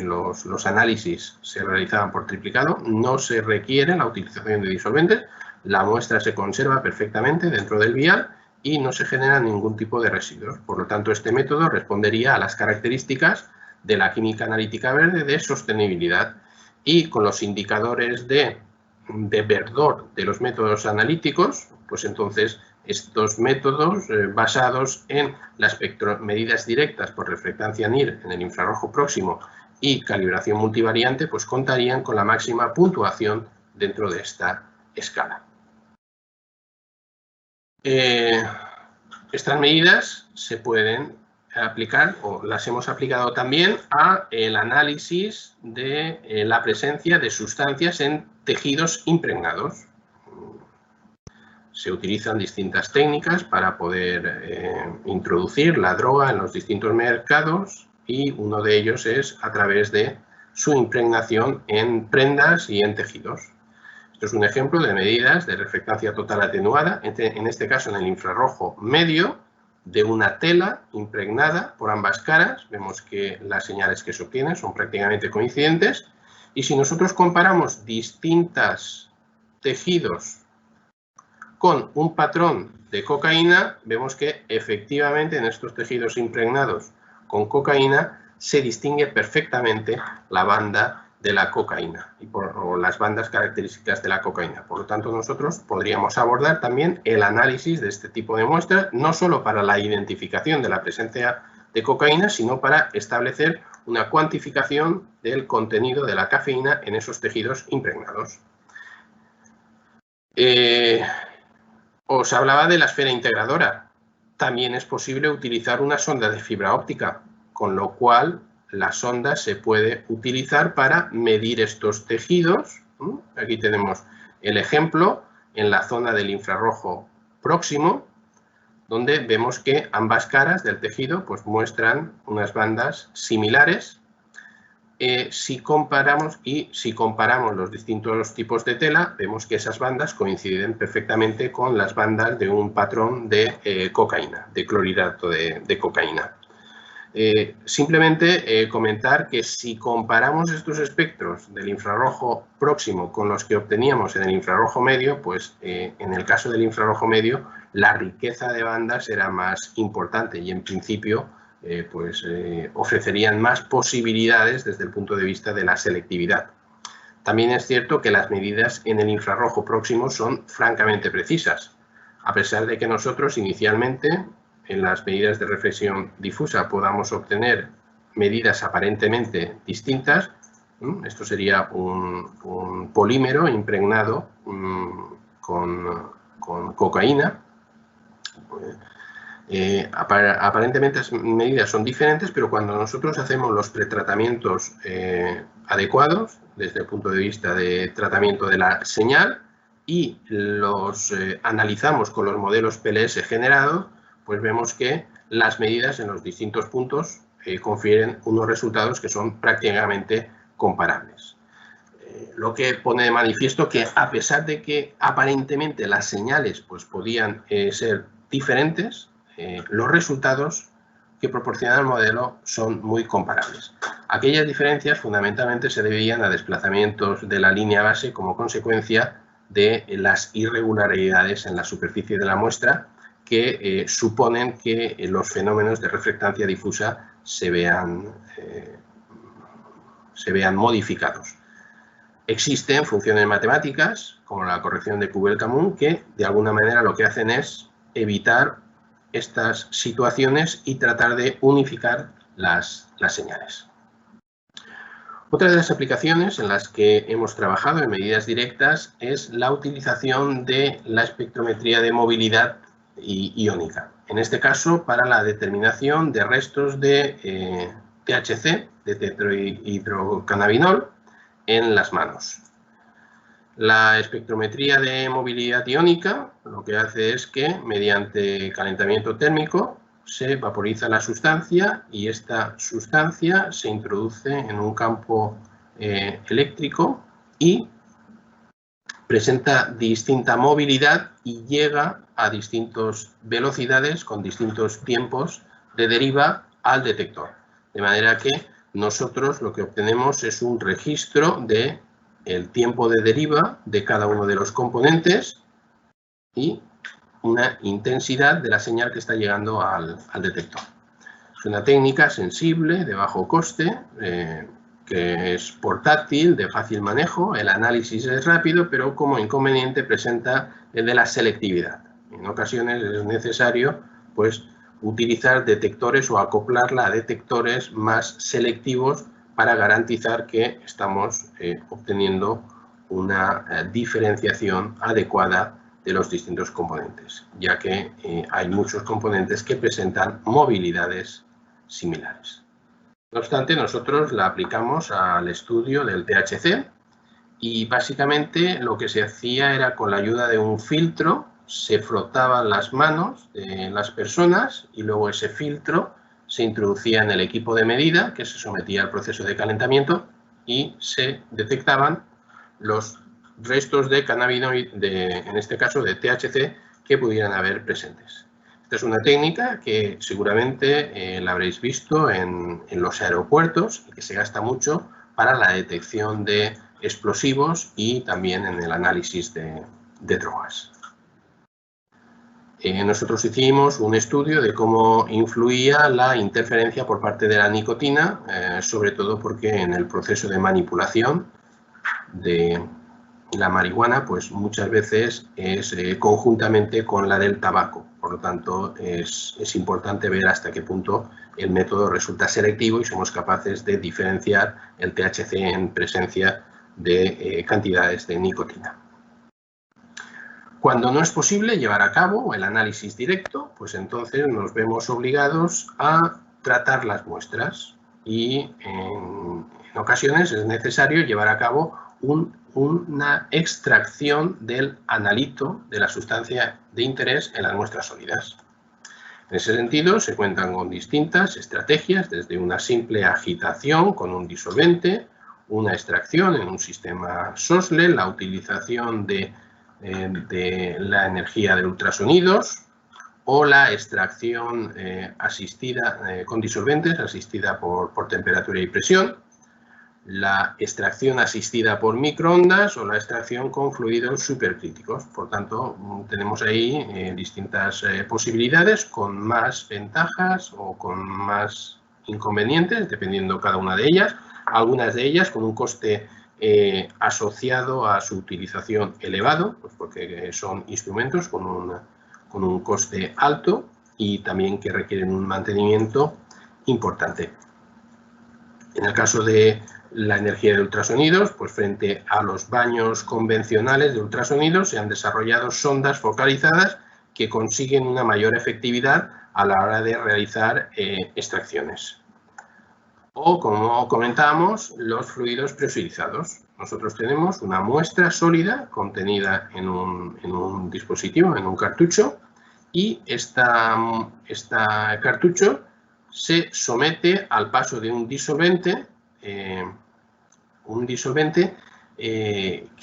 los análisis se realizaban por triplicado, no se requiere la utilización de disolventes, la muestra se conserva perfectamente dentro del vial y no se genera ningún tipo de residuos. Por lo tanto, este método respondería a las características de la química analítica verde de sostenibilidad y con los indicadores de verdor de los métodos analíticos, pues entonces estos métodos basados en las medidas directas por reflectancia NIR en el infrarrojo próximo y calibración multivariante, pues contarían con la máxima puntuación dentro de esta escala. Estas medidas se pueden aplicar, o las hemos aplicado también, a el análisis de la presencia de sustancias en tejidos impregnados. Se utilizan distintas técnicas para poder introducir la droga en los distintos mercados y uno de ellos es a través de su impregnación en prendas y en tejidos. Esto es un ejemplo de medidas de reflectancia total atenuada, en este caso en el infrarrojo medio, de una tela impregnada por ambas caras. Vemos que las señales que se obtienen son prácticamente coincidentes y si nosotros comparamos distintos tejidos con un patrón de cocaína, vemos que efectivamente en estos tejidos impregnados con cocaína se distingue perfectamente la banda de la cocaína o las bandas características de la cocaína. Por lo tanto, nosotros podríamos abordar también el análisis de este tipo de muestras, no solo para la identificación de la presencia de cocaína, sino para establecer una cuantificación del contenido de la cafeína en esos tejidos impregnados. Os hablaba de la esfera integradora. También es posible utilizar una sonda de fibra óptica, con lo cual la sonda se puede utilizar para medir estos tejidos. Aquí tenemos el ejemplo en la zona del infrarrojo próximo, donde vemos que ambas caras del tejido pues, muestran unas bandas similares. Si comparamos los distintos tipos de tela, vemos que esas bandas coinciden perfectamente con las bandas de un patrón de cocaína, de clorhidrato de cocaína. Simplemente comentar que si comparamos estos espectros del infrarrojo próximo con los que obteníamos en el infrarrojo medio, pues en el caso del infrarrojo medio la riqueza de bandas era más importante y en principio ofrecerían más posibilidades desde el punto de vista de la selectividad. También es cierto que las medidas en el infrarrojo próximo son francamente precisas, a pesar de que nosotros inicialmente en las medidas de reflexión difusa podamos obtener medidas aparentemente distintas. Esto sería un polímero impregnado con cocaína. Aparentemente las medidas son diferentes, pero cuando nosotros hacemos los pretratamientos adecuados desde el punto de vista de tratamiento de la señal y los analizamos con los modelos PLS generados, pues vemos que las medidas en los distintos puntos confieren unos resultados que son prácticamente comparables. Lo que pone de manifiesto que a pesar de que aparentemente las señales pues, podían ser diferentes, los resultados que proporciona el modelo son muy comparables. Aquellas diferencias fundamentalmente se debían a desplazamientos de la línea base como consecuencia de las irregularidades en la superficie de la muestra que suponen que los fenómenos de reflectancia difusa se vean modificados. Existen funciones matemáticas, como la corrección de Kubel-Kamun, que de alguna manera lo que hacen es evitar estas situaciones y tratar de unificar las señales. Otra de las aplicaciones en las que hemos trabajado en medidas directas es la utilización de la espectrometría de movilidad iónica. En este caso, para la determinación de restos de THC, de tetrahidrocannabinol, en las manos. La espectrometría de movilidad iónica lo que hace es que mediante calentamiento térmico se vaporiza la sustancia y esta sustancia se introduce en un campo eléctrico y presenta distinta movilidad y llega a distintas velocidades con distintos tiempos de deriva al detector. De manera que nosotros lo que obtenemos es un registro de el tiempo de deriva de cada uno de los componentes y una intensidad de la señal que está llegando al detector. Es una técnica sensible, de bajo coste, que es portátil, de fácil manejo. El análisis es rápido, pero como inconveniente presenta el de la selectividad. En ocasiones es necesario pues, utilizar detectores o acoplarla a detectores más selectivos para garantizar que estamos obteniendo una diferenciación adecuada de los distintos componentes, ya que hay muchos componentes que presentan movilidades similares. No obstante, nosotros la aplicamos al estudio del THC y básicamente lo que se hacía era con la ayuda de un filtro, se frotaban las manos de las personas y luego ese filtro se introducía en el equipo de medida que se sometía al proceso de calentamiento y se detectaban los restos de cannabinoide, en este caso de THC, que pudieran haber presentes. Esta es una técnica que seguramente la habréis visto en los aeropuertos y que se gasta mucho para la detección de explosivos y también en el análisis de drogas. Nosotros hicimos un estudio de cómo influía la interferencia por parte de la nicotina, sobre todo porque en el proceso de manipulación de la marihuana, pues muchas veces es conjuntamente con la del tabaco. Por lo tanto, es importante ver hasta qué punto el método resulta selectivo y somos capaces de diferenciar el THC en presencia de cantidades de nicotina. Cuando no es posible llevar a cabo el análisis directo, pues entonces nos vemos obligados a tratar las muestras y en ocasiones es necesario llevar a cabo una extracción del analito de la sustancia de interés en las muestras sólidas. En ese sentido, se cuentan con distintas estrategias, desde una simple agitación con un disolvente, una extracción en un sistema SOSLE, la utilización de la energía de ultrasonidos o la extracción asistida con disolventes, asistida por temperatura y presión, la extracción asistida por microondas o la extracción con fluidos supercríticos. Por tanto, tenemos ahí distintas posibilidades con más ventajas o con más inconvenientes, dependiendo cada una de ellas. Algunas de ellas con un coste asociado a su utilización elevado, pues porque son instrumentos con un coste alto, y también que requieren un mantenimiento importante. En el caso de la energía de ultrasonidos, pues frente a los baños convencionales de ultrasonidos se han desarrollado sondas focalizadas que consiguen una mayor efectividad a la hora de realizar extracciones. O, como comentábamos, los fluidos presurizados. Nosotros tenemos una muestra sólida contenida en un dispositivo, en un cartucho, y este cartucho se somete al paso de un disolvente que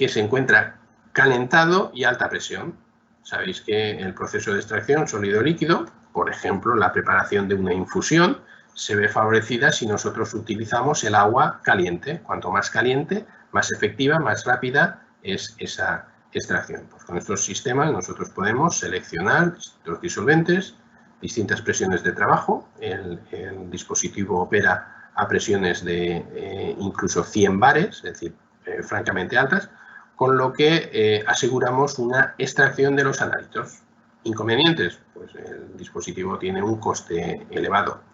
se encuentra calentado y a alta presión. Sabéis que el proceso de extracción sólido-líquido, por ejemplo, la preparación de una infusión, se ve favorecida si nosotros utilizamos el agua caliente. Cuanto más caliente, más efectiva, más rápida es esa extracción. Pues con estos sistemas nosotros podemos seleccionar los disolventes, distintas presiones de trabajo. El dispositivo opera a presiones de incluso 100 bares, es decir, francamente altas, con lo que aseguramos una extracción de los análitos. ¿Inconvenientes? Pues el dispositivo tiene un coste elevado.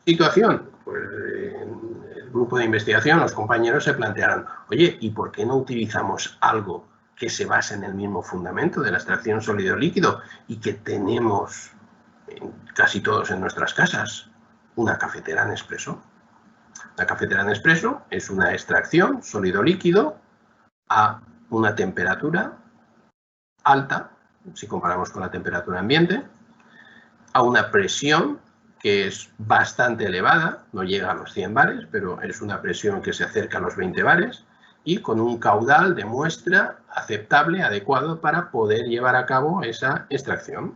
¿Situación? Pues en el grupo de investigación los compañeros se plantearon, oye, ¿y por qué no utilizamos algo que se basa en el mismo fundamento de la extracción sólido-líquido y que tenemos casi todos en nuestras casas? Una cafetera Nespresso. La cafetera Nespresso es una extracción sólido-líquido a una temperatura alta, si comparamos con la temperatura ambiente, a una presión que es bastante elevada, no llega a los 100 bares, pero es una presión que se acerca a los 20 bares, y con un caudal de muestra aceptable, adecuado para poder llevar a cabo esa extracción.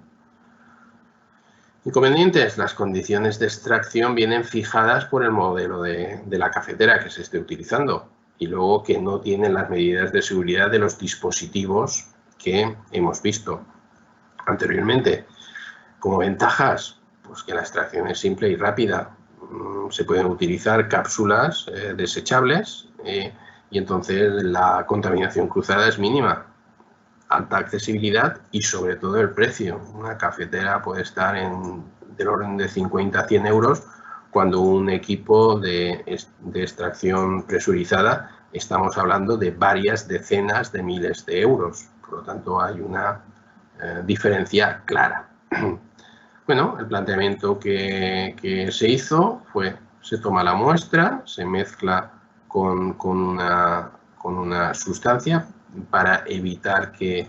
Inconvenientes: las condiciones de extracción vienen fijadas por el modelo de la cafetera que se esté utilizando y luego que no tienen las medidas de seguridad de los dispositivos que hemos visto anteriormente. Como ventajas, pues que la extracción es simple y rápida. Se pueden utilizar cápsulas desechables y entonces la contaminación cruzada es mínima. Alta accesibilidad y sobre todo el precio. Una cafetera puede estar del orden de 50 a 100 euros cuando un equipo de extracción presurizada estamos hablando de varias decenas de miles de euros. Por lo tanto, hay una diferencia clara. Bueno, el planteamiento que se hizo fue: se toma la muestra, se mezcla con una sustancia para evitar que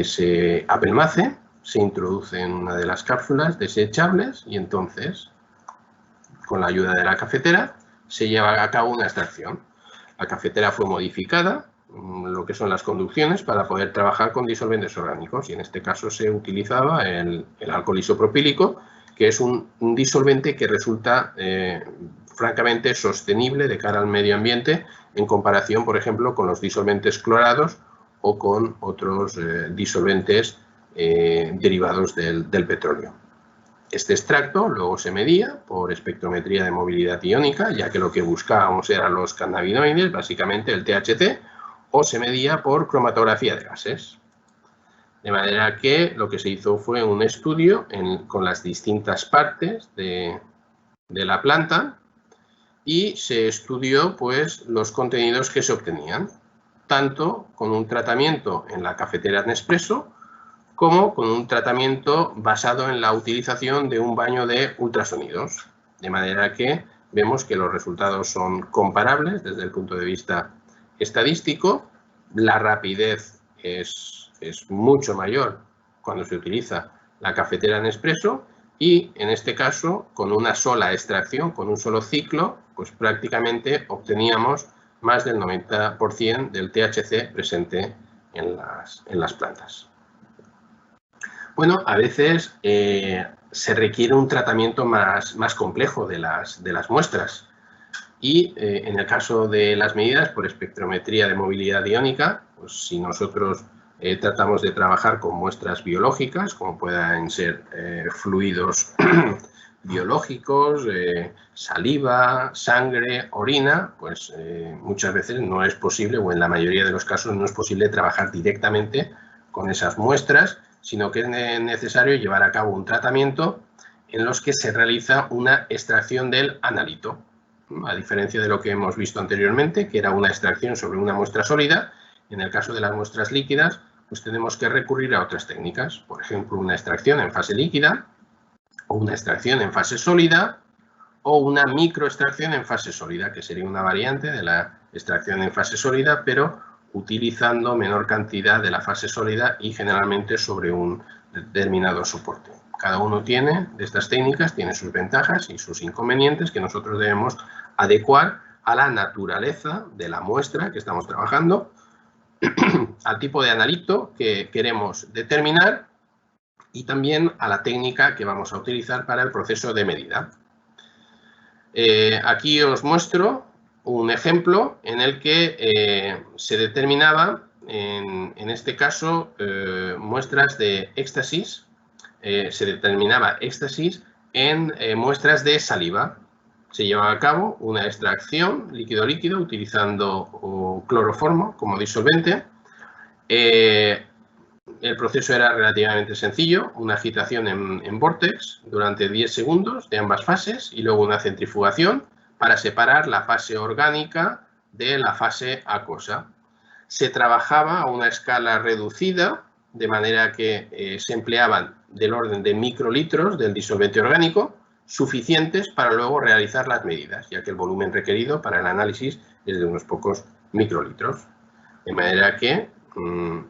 se apelmace, se introduce en una de las cápsulas desechables y entonces, con la ayuda de la cafetera, se lleva a cabo una extracción. La cafetera fue modificada, lo que son las conducciones, para poder trabajar con disolventes orgánicos, y en este caso se utilizaba el alcohol isopropílico, que es un disolvente que resulta francamente sostenible de cara al medio ambiente en comparación, por ejemplo, con los disolventes clorados o con otros disolventes derivados del petróleo. Este extracto luego se medía por espectrometría de movilidad iónica, ya que lo que buscábamos eran los cannabinoides, básicamente el THC, o se medía por cromatografía de gases. De manera que lo que se hizo fue un estudio con las distintas partes de la planta y se estudió pues los contenidos que se obtenían, tanto con un tratamiento en la cafetera Nespresso como con un tratamiento basado en la utilización de un baño de ultrasonidos. De manera que vemos que los resultados son comparables desde el punto de vista estadístico. La rapidez es mucho mayor cuando se utiliza la cafetera Nespresso y, en este caso, con una sola extracción, con un solo ciclo, pues prácticamente obteníamos más del 90% del THC presente en las plantas. Bueno, a veces se requiere un tratamiento más complejo de las muestras y en el caso de las medidas por espectrometría de movilidad iónica, pues si nosotros tratamos de trabajar con muestras biológicas, como puedan ser fluidos biológicos, saliva, sangre, orina, pues muchas veces no es posible, o en la mayoría de los casos no es posible trabajar directamente con esas muestras, sino que es necesario llevar a cabo un tratamiento en los que se realiza una extracción del analito. A diferencia de lo que hemos visto anteriormente, que era una extracción sobre una muestra sólida, en el caso de las muestras líquidas, pues tenemos que recurrir a otras técnicas. Por ejemplo, una extracción en fase líquida, o una extracción en fase sólida, o una microextracción en fase sólida, que sería una variante de la extracción en fase sólida, pero utilizando menor cantidad de la fase sólida y generalmente sobre un determinado soporte. Cada uno de estas técnicas tiene sus ventajas y sus inconvenientes que nosotros debemos adecuar a la naturaleza de la muestra que estamos trabajando, al tipo de analito que queremos determinar y también a la técnica que vamos a utilizar para el proceso de medida. Aquí os muestro un ejemplo en el que se determinaba, en este caso, muestras de éxtasis. Se determinaba éxtasis en muestras de saliva. Se llevaba a cabo una extracción líquido-líquido utilizando cloroformo como disolvente. El proceso era relativamente sencillo, una agitación en vórtex durante 10 segundos de ambas fases y luego una centrifugación para separar la fase orgánica de la fase acuosa. Se trabajaba a una escala reducida, de manera que se empleaban del orden de microlitros del disolvente orgánico, suficientes para luego realizar las medidas, ya que el volumen requerido para el análisis es de unos pocos microlitros. De manera que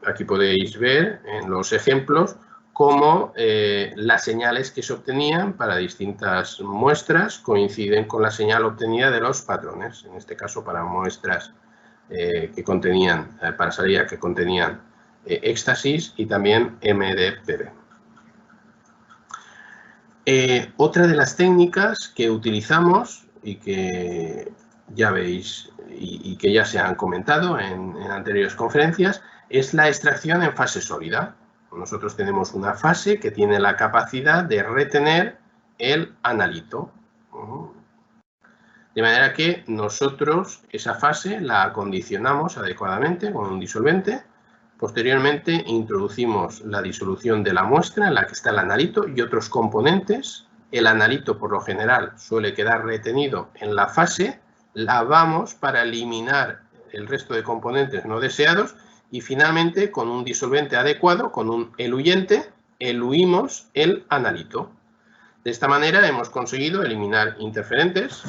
aquí podéis ver en los ejemplos cómo las señales que se obtenían para distintas muestras coinciden con la señal obtenida de los patrones, en este caso para muestras que contenían, para salida que contenían éxtasis y también MDPV. Otra de las técnicas que utilizamos y que ya veis y que ya se han comentado en anteriores conferencias es la extracción en fase sólida. Nosotros tenemos una fase que tiene la capacidad de retener el analito. De manera que nosotros esa fase la acondicionamos adecuadamente con un disolvente. Posteriormente introducimos la disolución de la muestra en la que está el analito y otros componentes. El analito por lo general suele quedar retenido en la fase. Lavamos para eliminar el resto de componentes no deseados y finalmente con un disolvente adecuado, con un eluyente, eluimos el analito. De esta manera hemos conseguido eliminar interferentes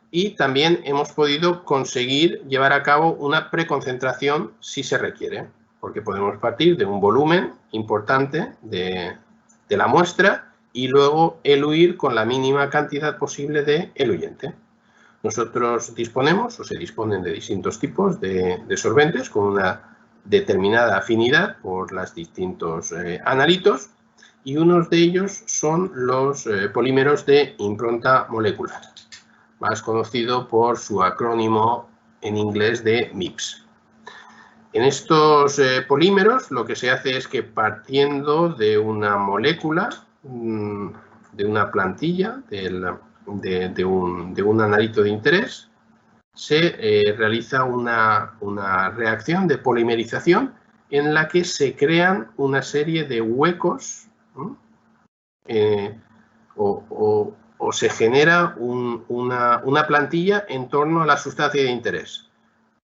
y también hemos podido conseguir llevar a cabo una preconcentración si se requiere, porque podemos partir de un volumen importante de la muestra y luego eluir con la mínima cantidad posible de eluyente. Nosotros disponemos, o se disponen de distintos tipos de solventes con una determinada afinidad por los distintos analitos y unos de ellos son los polímeros de impronta molecular, más conocido por su acrónimo en inglés de MIPS. En estos polímeros lo que se hace es que partiendo de una molécula, de una plantilla, de un analito de interés, se realiza una reacción de polimerización en la que se crean una serie de huecos o se genera una plantilla en torno a la sustancia de interés.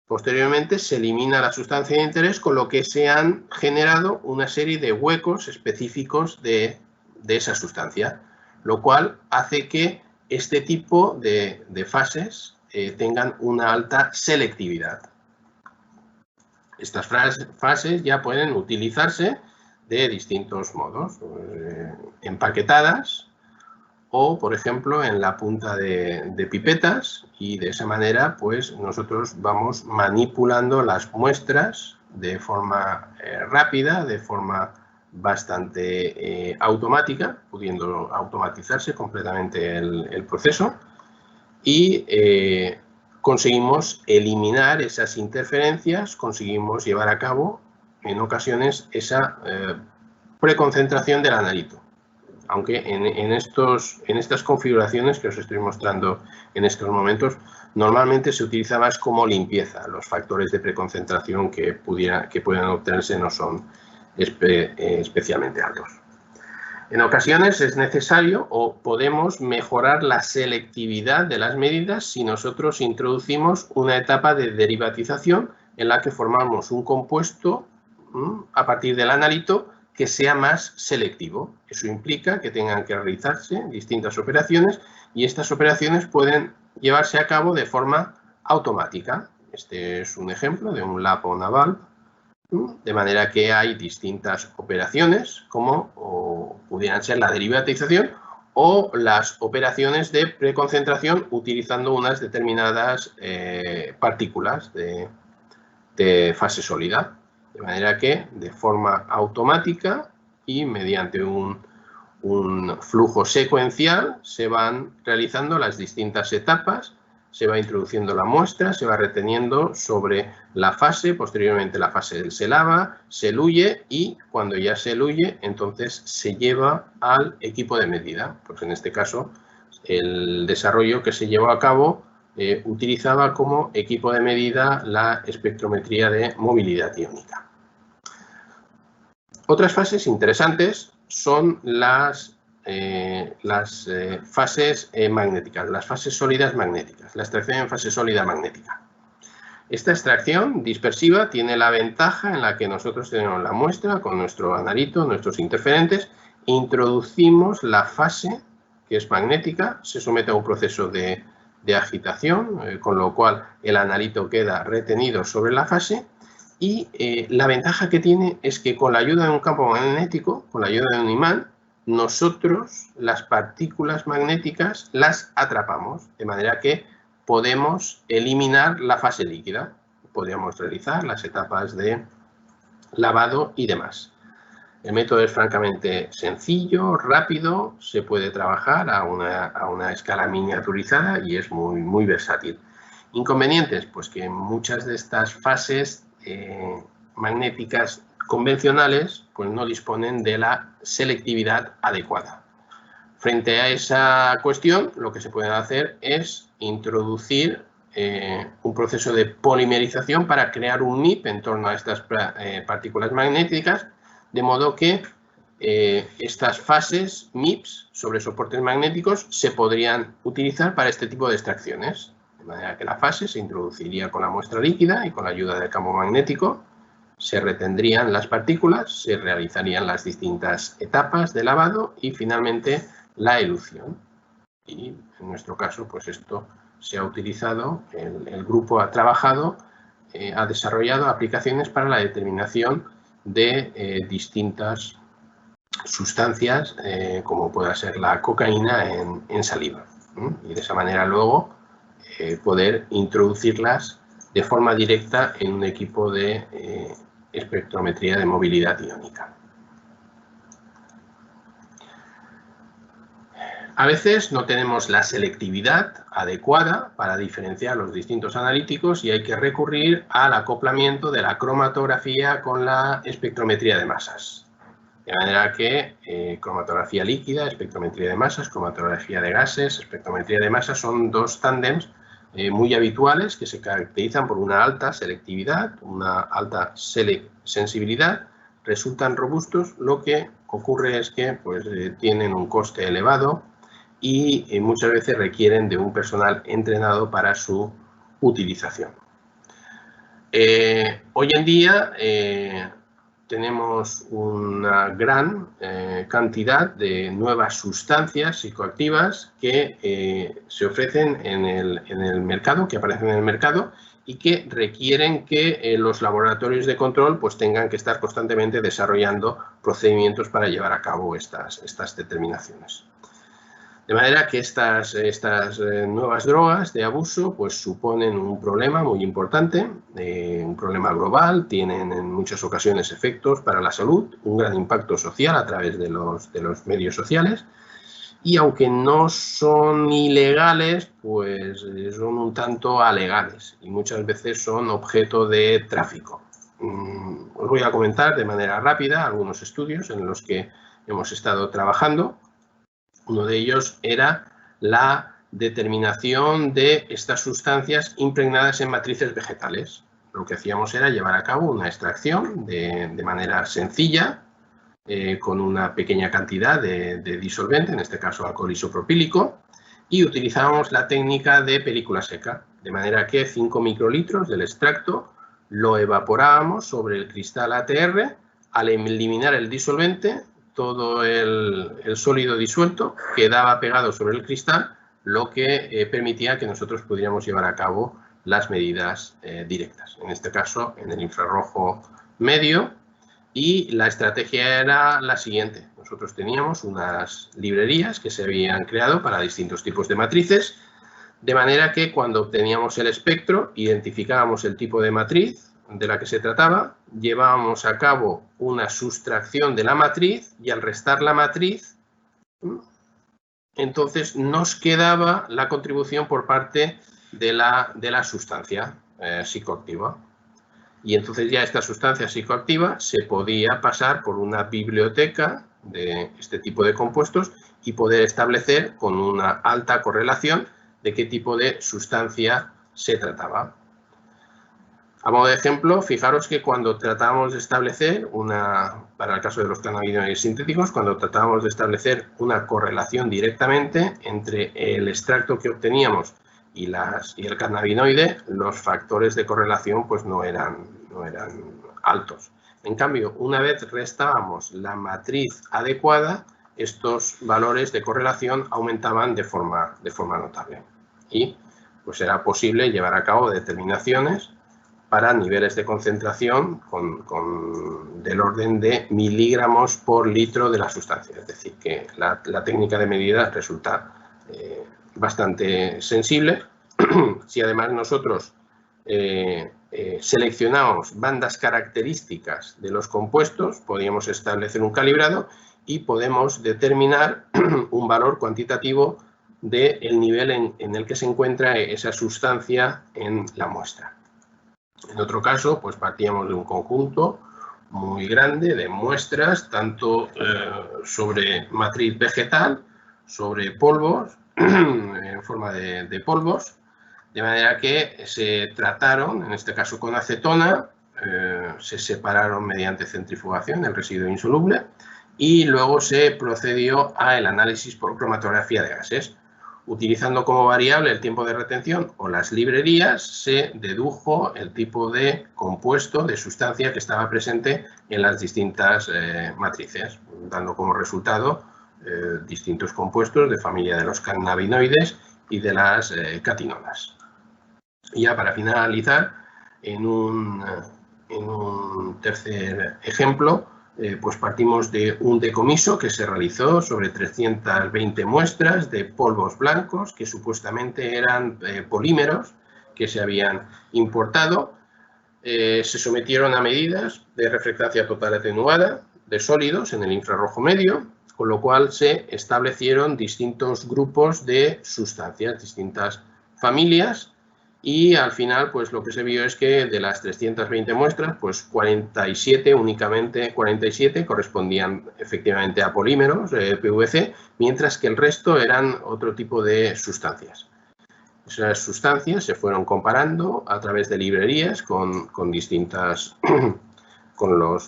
Posteriormente se elimina la sustancia de interés, con lo que se han generado una serie de huecos específicos de esa sustancia, lo cual hace que este tipo de fases tengan una alta selectividad. Estas fases ya pueden utilizarse de distintos modos, empaquetadas o, por ejemplo, en la punta de pipetas, y de esa manera pues nosotros vamos manipulando las muestras de forma rápida, de forma bastante automática, pudiendo automatizarse completamente el proceso, y conseguimos eliminar esas interferencias, conseguimos llevar a cabo en ocasiones esa preconcentración del analito. Aunque en estas configuraciones que os estoy mostrando en estos momentos, normalmente se utiliza más como limpieza. Los factores de preconcentración que puedan obtenerse no son especialmente altos. En ocasiones es necesario o podemos mejorar la selectividad de las medidas si nosotros introducimos una etapa de derivatización en la que formamos un compuesto a partir del analito que sea más selectivo. Eso implica que tengan que realizarse distintas operaciones y estas operaciones pueden llevarse a cabo de forma automática. Este es un ejemplo de un lab on a valve, de manera que hay distintas operaciones como pudieran ser la derivatización o las operaciones de preconcentración utilizando unas determinadas partículas de fase sólida. De manera que de forma automática y mediante un flujo secuencial se van realizando las distintas etapas, se va introduciendo la muestra, se va reteniendo sobre la fase, posteriormente la fase se lava, se eluye y cuando ya se eluye, entonces se lleva al equipo de medida. Pues en este caso, el desarrollo que se llevó a cabo utilizaba como equipo de medida la espectrometría de movilidad iónica. Otras fases interesantes son las fases magnéticas, las fases sólidas magnéticas, la extracción en fase sólida magnética. Esta extracción dispersiva tiene la ventaja en la que nosotros tenemos la muestra con nuestro analito, nuestros interferentes, introducimos la fase que es magnética, se somete a un proceso de agitación, con lo cual el analito queda retenido sobre la fase y la ventaja que tiene es que con la ayuda de un campo magnético, con la ayuda de un imán, nosotros las partículas magnéticas las atrapamos, de manera que podemos eliminar la fase líquida. Podríamos realizar las etapas de lavado y demás. El método es francamente sencillo, rápido, se puede trabajar a una escala miniaturizada y es muy versátil. Inconvenientes, pues que muchas de estas fases magnéticas convencionales pues no disponen de la selectividad adecuada. Frente a esa cuestión, lo que se puede hacer es introducir un proceso de polimerización para crear un MIP en torno a estas partículas magnéticas, de modo que estas fases MIPs sobre soportes magnéticos se podrían utilizar para este tipo de extracciones. De manera que la fase se introduciría con la muestra líquida y con la ayuda del campo magnético se retendrían las partículas, se realizarían las distintas etapas de lavado y finalmente la elución. Y en nuestro caso, pues esto se ha utilizado, el grupo ha trabajado, ha desarrollado aplicaciones para la determinación de distintas sustancias, como pueda ser la cocaína en saliva. Y de esa manera luego poder introducirlas de forma directa en un equipo de espectrometría de movilidad iónica. A veces no tenemos la selectividad adecuada para diferenciar los distintos analíticos y hay que recurrir al acoplamiento de la cromatografía con la espectrometría de masas. De manera que cromatografía líquida, espectrometría de masas, cromatografía de gases, espectrometría de masas son dos tándems muy habituales que se caracterizan por una alta selectividad, una alta sensibilidad, resultan robustos, lo que ocurre es que pues, tienen un coste elevado y muchas veces requieren de un personal entrenado para su utilización. Hoy en día tenemos una gran cantidad de nuevas sustancias psicoactivas que se ofrecen en el mercado, que aparecen en el mercado y que requieren que los laboratorios de control pues, tengan que estar constantemente desarrollando procedimientos para llevar a cabo estas determinaciones. De manera que estas nuevas drogas de abuso pues, suponen un problema muy importante, un problema global, tienen en muchas ocasiones efectos para la salud, un gran impacto social a través de los medios sociales y aunque no son ilegales, pues son un tanto alegales y muchas veces son objeto de tráfico. Os voy a comentar de manera rápida algunos estudios en los que hemos estado trabajando. Uno de ellos era la determinación de estas sustancias impregnadas en matrices vegetales. lo que hacíamos era llevar a cabo una extracción de manera sencilla, con una pequeña cantidad de disolvente, en este caso alcohol isopropílico, y utilizábamos la técnica de película seca, de manera que 5 microlitros del extracto lo evaporábamos sobre el cristal ATR. Al eliminar el disolvente, todo el sólido disuelto quedaba pegado sobre el cristal, lo que permitía que nosotros pudiéramos llevar a cabo las medidas directas, en este caso en el infrarrojo medio. Y la estrategia era la siguiente: nosotros teníamos unas librerías que se habían creado para distintos tipos de matrices, de manera que cuando obteníamos el espectro, identificábamos el tipo de matriz de la que se trataba, llevábamos a cabo una sustracción de la matriz y al restar la matriz, entonces nos quedaba la contribución por parte de la sustancia psicoactiva. Y entonces ya esta sustancia psicoactiva se podía pasar por una biblioteca de este tipo de compuestos y poder establecer con una alta correlación de qué tipo de sustancia se trataba. A modo de ejemplo, fijaros que cuando tratábamos de establecer para el caso de los cannabinoides sintéticos, cuando tratábamos de establecer una correlación directamente entre el extracto que obteníamos y el cannabinoide, los factores de correlación pues no eran altos. En cambio, una vez restábamos la matriz adecuada, estos valores de correlación aumentaban de forma notable. Y pues era posible llevar a cabo determinaciones para niveles de concentración del orden de miligramos por litro de la sustancia. Es decir, que la técnica de medida resulta bastante sensible. Si además nosotros seleccionamos bandas características de los compuestos, podríamos establecer un calibrado y podemos determinar un valor cuantitativo del nivel en el que se encuentra esa sustancia en la muestra. En otro caso, pues partíamos de un conjunto muy grande de muestras, tanto sobre matriz vegetal, sobre polvos, en forma de polvos, de manera que se trataron, en este caso con acetona, se separaron mediante centrifugación el residuo insoluble y luego se procedió al análisis por cromatografía de gases. Utilizando como variable el tiempo de retención o las librerías, se dedujo el tipo de compuesto, de sustancia que estaba presente en las distintas matrices, dando como resultado distintos compuestos de familia de los cannabinoides y de las catinonas. Y ya para finalizar, en un tercer ejemplo, pues partimos de un decomiso que se realizó sobre 320 muestras de polvos blancos que supuestamente eran polímeros que se habían importado. Se sometieron a medidas de refractancia total atenuada de sólidos en el infrarrojo medio, con lo cual se establecieron distintos grupos de sustancias, distintas familias. Y al final, pues lo que se vio es que de las 320 muestras, pues 47 correspondían efectivamente a polímeros PVC, mientras que el resto eran otro tipo de sustancias. Esas sustancias se fueron comparando a través de librerías con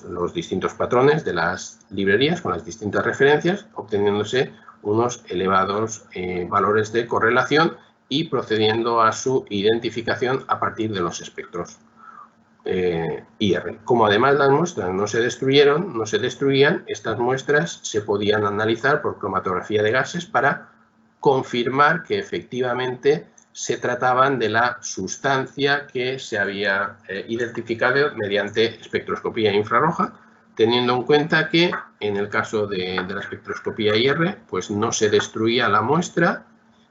los distintos patrones de las librerías, con las distintas referencias, obteniéndose unos elevados valores de correlación y procediendo a su identificación a partir de los espectros IR. Como además las muestras no se destruían, estas muestras se podían analizar por cromatografía de gases para confirmar que efectivamente se trataban de la sustancia que se había identificado mediante espectroscopía infrarroja, teniendo en cuenta que en el caso de la espectroscopía IR, pues no se destruía la muestra.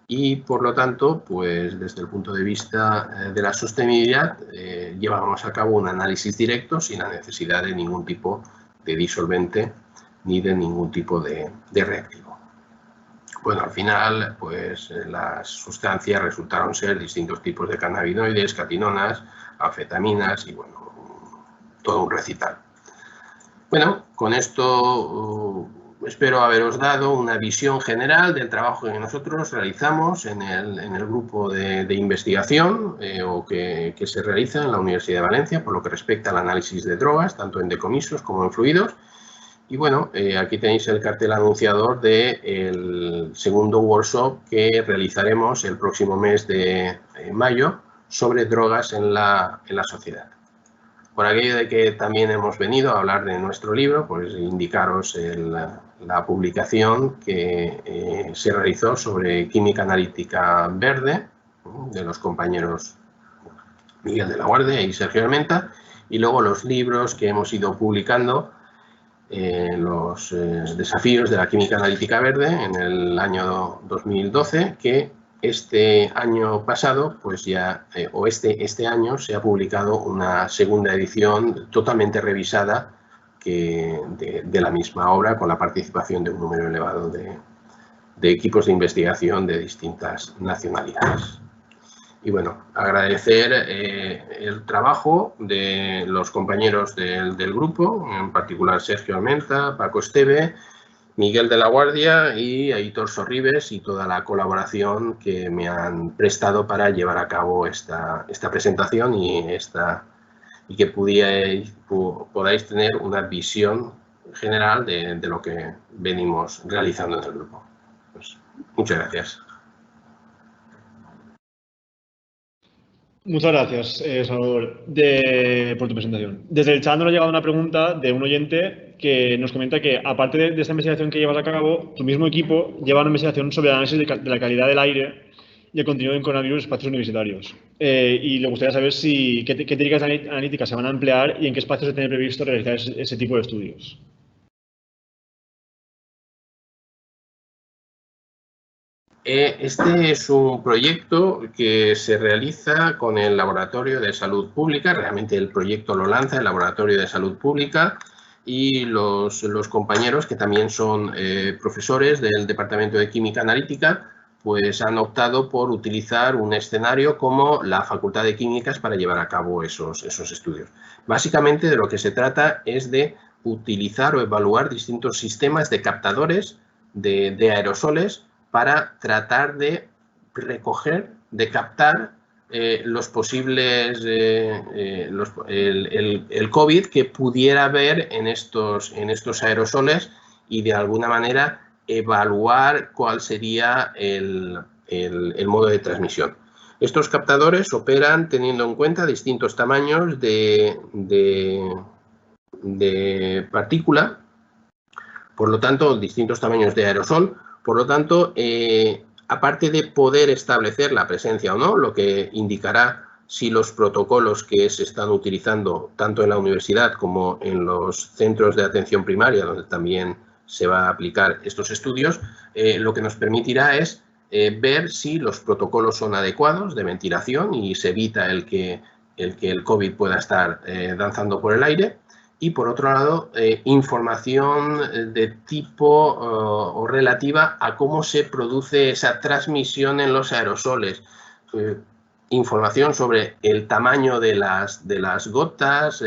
Y, por lo tanto, pues desde el punto de vista de la sostenibilidad, llevábamos a cabo un análisis directo sin la necesidad de ningún tipo de disolvente ni de ningún tipo de reactivo. Bueno, al final, pues las sustancias resultaron ser distintos tipos de cannabinoides, catinonas, anfetaminas y, bueno, todo un recital. Bueno, con esto espero haberos dado una visión general del trabajo que nosotros realizamos en el grupo de investigación o que se realiza en la Universidad de Valencia por lo que respecta al análisis de drogas, tanto en decomisos como en fluidos. Y bueno, aquí tenéis el cartel anunciador del segundo workshop que realizaremos el próximo mes de mayo sobre drogas en la sociedad. Por aquello de que también hemos venido a hablar de nuestro libro, pues indicaros la publicación que se realizó sobre química analítica verde de los compañeros Miguel de la Guardia y Sergio Armenta, y luego los libros que hemos ido publicando, los desafíos de la química analítica verde en el año 2012, que este año pasado, pues ya, o este año, se ha publicado una segunda edición totalmente revisada de la misma obra, con la participación de un número elevado de equipos de investigación de distintas nacionalidades. Y bueno, agradecer el trabajo de los compañeros del grupo, en particular Sergio Armenta, Paco Esteve, Miguel de la Guardia y Aitor Sorribes, y toda la colaboración que me han prestado para llevar a cabo esta presentación y que podáis tener una visión general de lo que venimos realizando en el grupo. Pues, muchas gracias. Muchas gracias, Salvador, por tu presentación. Desde el chat nos ha llegado una pregunta de un oyente que nos comenta que, aparte de esta investigación que llevas a cabo, tu mismo equipo lleva una investigación sobre el análisis de la calidad del aire y el contenido del coronavirus en espacios universitarios. Y le gustaría saber qué técnicas analíticas se van a emplear y en qué espacios se tiene previsto realizar ese tipo de estudios. Este es un proyecto que se realiza con el Laboratorio de Salud Pública. Realmente el proyecto lo lanza el Laboratorio de Salud Pública y los compañeros, que también son profesores del Departamento de Química Analítica, pues han optado por utilizar un escenario como la Facultad de Químicas para llevar a cabo esos estudios. Básicamente de lo que se trata es de utilizar o evaluar distintos sistemas de captadores de aerosoles para tratar de recoger, de captar los posibles, el COVID que pudiera haber en estos aerosoles y de alguna manera evaluar cuál sería el modo de transmisión. Estos captadores operan teniendo en cuenta distintos tamaños de partícula, por lo tanto, distintos tamaños de aerosol. Por lo tanto, aparte de poder establecer la presencia o no, lo que indicará si los protocolos que se están utilizando tanto en la universidad como en los centros de atención primaria, donde también se va a aplicar estos estudios, lo que nos permitirá es ver si los protocolos son adecuados de ventilación y se evita el que el COVID pueda estar danzando por el aire. Y, por otro lado, información de tipo o relativa a cómo se produce esa transmisión en los aerosoles. Información sobre el tamaño de las gotas,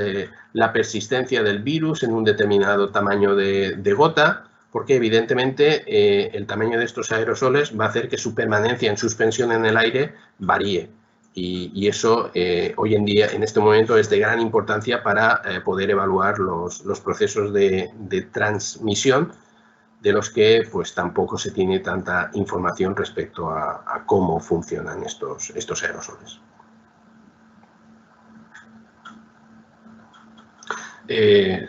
la persistencia del virus en un determinado tamaño de gota, porque evidentemente el tamaño de estos aerosoles va a hacer que su permanencia en suspensión en el aire varíe. Y eso hoy en día, en este momento, es de gran importancia para poder evaluar los procesos de transmisión, de los que pues tampoco se tiene tanta información respecto a cómo funcionan estos aerosoles.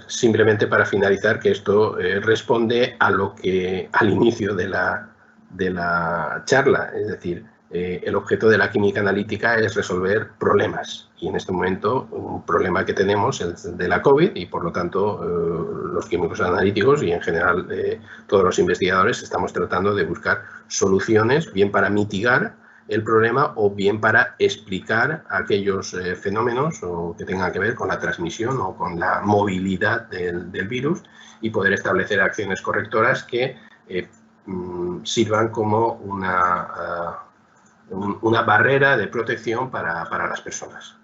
Simplemente para finalizar, que esto responde a lo que al inicio de la charla, es decir, el objeto de la química analítica es resolver problemas, y en este momento un problema que tenemos es el de la COVID, y por lo tanto los químicos analíticos y en general todos los investigadores estamos tratando de buscar soluciones, bien para mitigar el problema o bien para explicar aquellos fenómenos que tengan que ver con la transmisión o con la movilidad del virus, y poder establecer acciones correctoras que sirvan como una barrera de protección para las personas.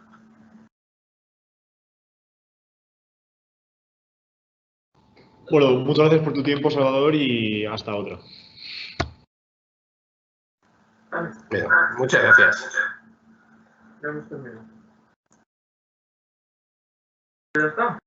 Bueno, muchas gracias por tu tiempo, Salvador, y hasta otra. Bien, muchas gracias. Ya hemos terminado. ¿Ya está?